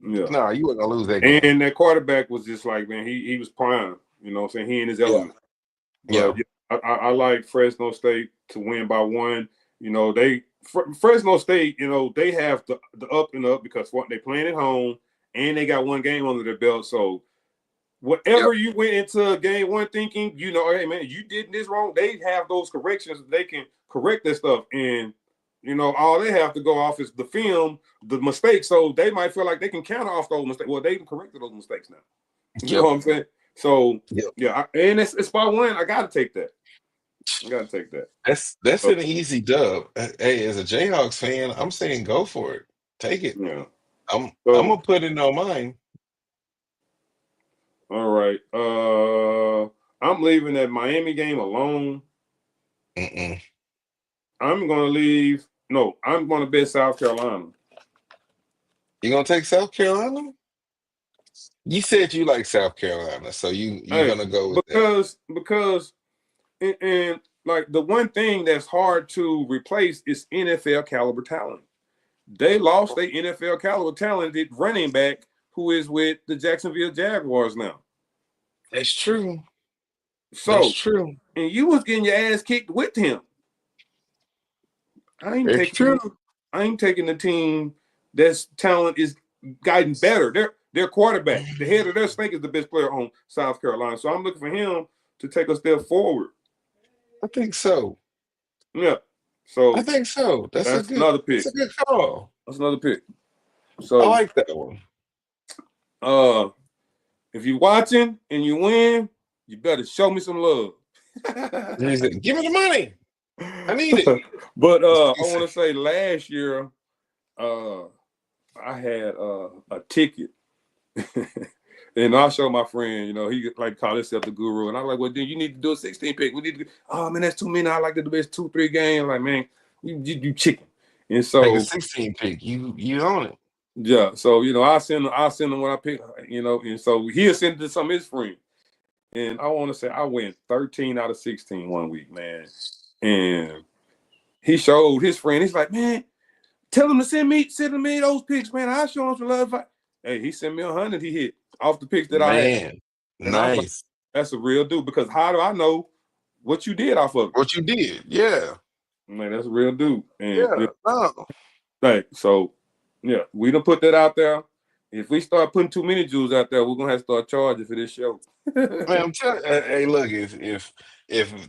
yeah. No, you weren't gonna lose that game. And that quarterback was just like, man, he was prime. You know what I'm saying? He in his Yeah, element. yeah. But yeah, I like Fresno State to win by one. You know, Fresno State, you know, they have the up and up because what they playing at home and they got one game under their belt. So Yep. whatever you went into game one thinking, you know, hey man, you did this wrong. They have those corrections. They can correct that stuff. And you know, all they have to go off is the film, the mistakes. So they might feel like they can counter off those mistakes. Well, they've corrected those mistakes now. You know Yep. what I'm saying? So Yep. yeah, and it's by one. I gotta take that. I gotta take that. That's So, an easy dub. Hey, as a Jayhawks fan, I'm saying go for it. Take it. yeah. I'm So gonna put it on mine. all right. I'm leaving that Miami game alone. Mm-mm. I'm gonna leave. No, I'm gonna bet South Carolina. You gonna take South Carolina? You said you like South Carolina, so you're Hey, gonna go with that. because and like the one thing that's hard to replace is NFL caliber talent. They lost their NFL caliber talented running back who is with the Jacksonville Jaguars now. That's true. That's So, true. and you was getting your ass kicked with him. I ain't It's taking true. I ain't taking the team that's talent is gotten better. Their quarterback, the head of their snake is the best player on South Carolina. So I'm looking for him to take a step forward. I think so. Yeah. I So think so. that's another That's pick. a good call. That's another pick. I So like that one. if you're watching and you win, you better show me some love. He said, give me the money. I need it. But He I want said, to say last year, uh, I had a ticket. And I show my friend, you know, he like call himself the guru. And I'm like, well, dude, you need to do a 16 pick. We need to, oh man, that's too many. I like to do this 2-3 games. Like, man, you chicken. And take a so 16 pick. You own it. yeah, so you know, I send him what I pick, you know, and so he'll send it to some of his friends. And I want to say I went 13 out of 16 one week, man. And he showed his friend, he's like, man, tell him to send me those picks, man. I show him some love. Hey, he sent me 100 he hit off the picks that I had. Man, And I was like, nice. that's a real dude because how do I know what you did off of it? What you did. Yeah. Man, that's a real dude. And Yeah. No. like, so yeah, we done put that out there. If we start putting too many Jews out there, we're gonna have to start charging for this show. Man, I'm telling hey, look, if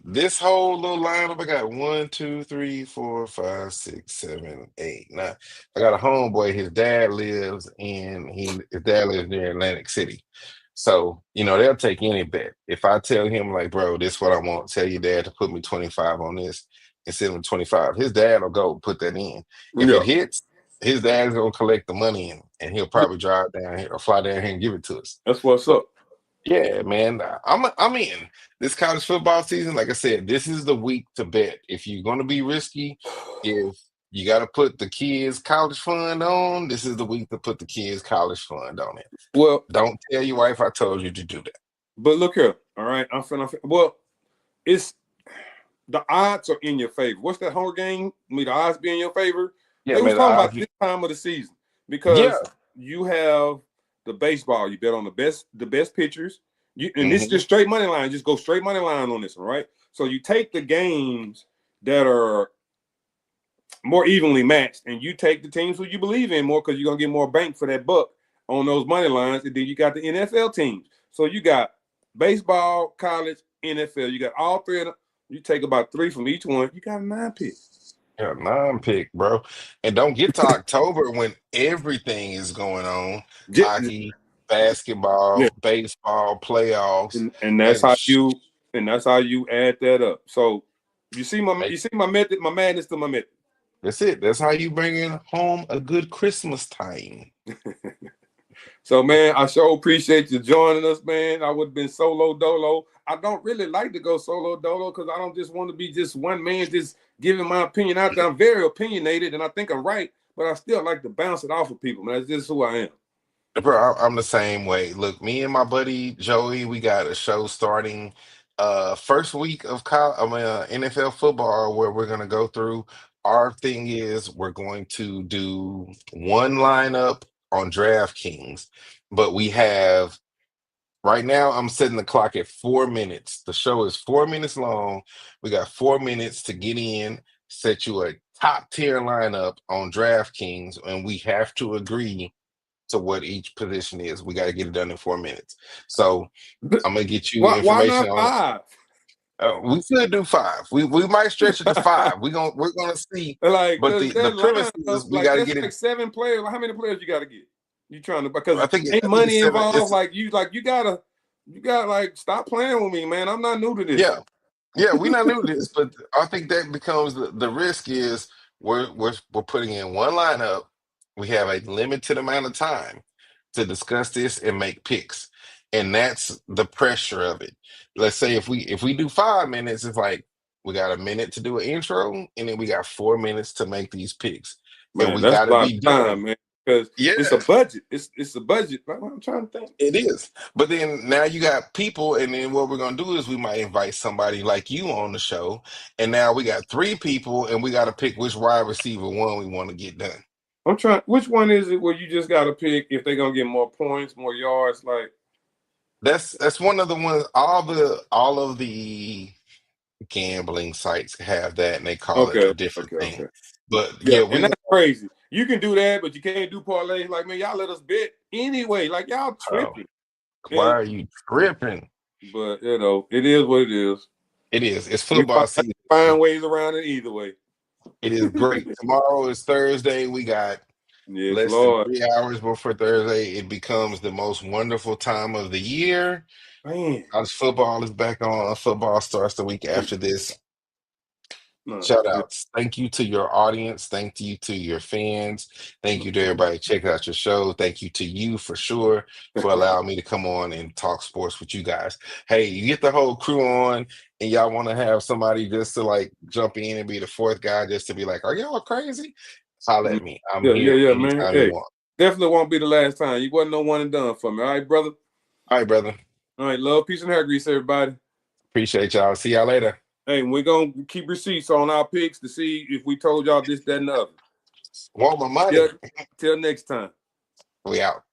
this whole little lineup, I got 1, 2, 3, 4, 5, 6, 7, 8, 9. I got a homeboy, his dad lives near Atlantic City. So, they'll take any bet. If I tell him, like, bro, this is what I want, tell your dad to put me 25 on this and send him 25. His dad will go put that in. If Yeah. it hits, his dad's gonna collect the money and he'll probably drive down here or fly down here and give it to us. That's what's So up. yeah, man, I'm in this college football season. Like I said, this is the week to bet. If you're gonna be risky, if you got to put the kids' college fund on, this is the week to put the kids' college fund on it. Well, Don't tell your wife I told you to do that. but look here, all right. Well, it's the odds are in your favor. What's that Hunger game? The odds be in your favor. Yeah, They was man. talking about this time of the season Yeah. because you have the baseball. You bet on the best pitchers. And this is Mhm. just straight money line. Just go straight money line on this one, right? So you take the games that are more evenly matched, and you take the teams who you believe in more because you're gonna get more bank for that buck on those money lines. And then you got the NFL teams. So you got baseball, college, NFL. You got all three of them. You take about 3 from each one. You got a 9 pick. Yeah, 9 pick, bro. And don't get to October when everything is going on. Hockey, Yeah, basketball, baseball, playoffs. and that's Man, how you add that up. So you see make my method, my madness to my method. that's it. That's how you bring in home a good Christmas time. So, man, I sure appreciate you joining us, man. I would have been solo dolo. I don't really like to go solo dolo because I don't just want to be just one man just giving my opinion out there. I'm very opinionated and I think I'm right, but I still like to bounce it off of people, man. That's just who I am. Bro, I'm the same way. Look, me and my buddy Joey, we got a show starting first week of NFL football where we're gonna go through. Our thing is we're going to do one lineup on DraftKings, but we have right now I'm setting the clock at 4 minutes. The show is 4 minutes long. We got 4 minutes to get in, set you a top tier lineup on DraftKings, and we have to agree to what each position is. We got to get it done in 4 minutes. So I'm gonna get you Why information not on. five? We could do five. We might stretch it to five. We're gonna see. Like, But cause the that premise lineup, is we like got to that's get it. like 7 players. How many players you got to get? You trying to because I think ain't it's money seven. involved. It's You gotta like stop playing with me, man. I'm not new to this. yeah. Yeah, we not new to this, but I think that becomes the risk is we're putting in one lineup. We have a limited amount of time to discuss this and make picks, and that's the pressure of it. Let's say if we do 5 minutes, it's like we got a minute to do an intro, and then we got 4 minutes to make these picks, and Man, we that's got a to lot be of done. time, man. Because Yeah, it's a budget. It's a budget. Like, I'm trying to think. it is. But then now you got people, and then what we're gonna do is we might invite somebody like you on the show, and now we got three people, and we got to pick which wide receiver one we want to get done. I'm trying. Which one is it where you just got to pick if they're gonna get more points, more yards? Like, That's one of the ones. All of the gambling sites have that, and they call it a okay, different okay, thing. okay. But Yeah, yeah, and we that's crazy. You can do that, but you can't do parlays. Like, man, y'all let us bet anyway. Like, y'all oh, tripping. why And are you tripping? but it is what it is. It is. It's We football season. find ways around it either way. It is great. Tomorrow is Thursday. We got Yes, less than Lord. 3 hours before Thursday. It becomes the most wonderful time of the year. Man. College football is back on. Football starts the week after this. No, Shout outs. Thank you to your audience. Thank you to your fans. Thank you to everybody checking out your show. Thank you to you for sure for allowing me to come on and talk sports with you guys. Hey, you get the whole crew on and y'all want to have somebody just to like jump in and be the fourth guy just to be like, are y'all crazy? Holler at me. I'm here yeah, man. anytime you Hey, want. definitely won't be the last time. You wasn't no one and done for me. All right, brother. All right, brother. All right, love, peace, and hair grease, everybody. Appreciate y'all. See y'all later. Hey, we're gonna keep receipts on our picks to see if we told y'all this, that, and the other. Want my money. Till next time. We out.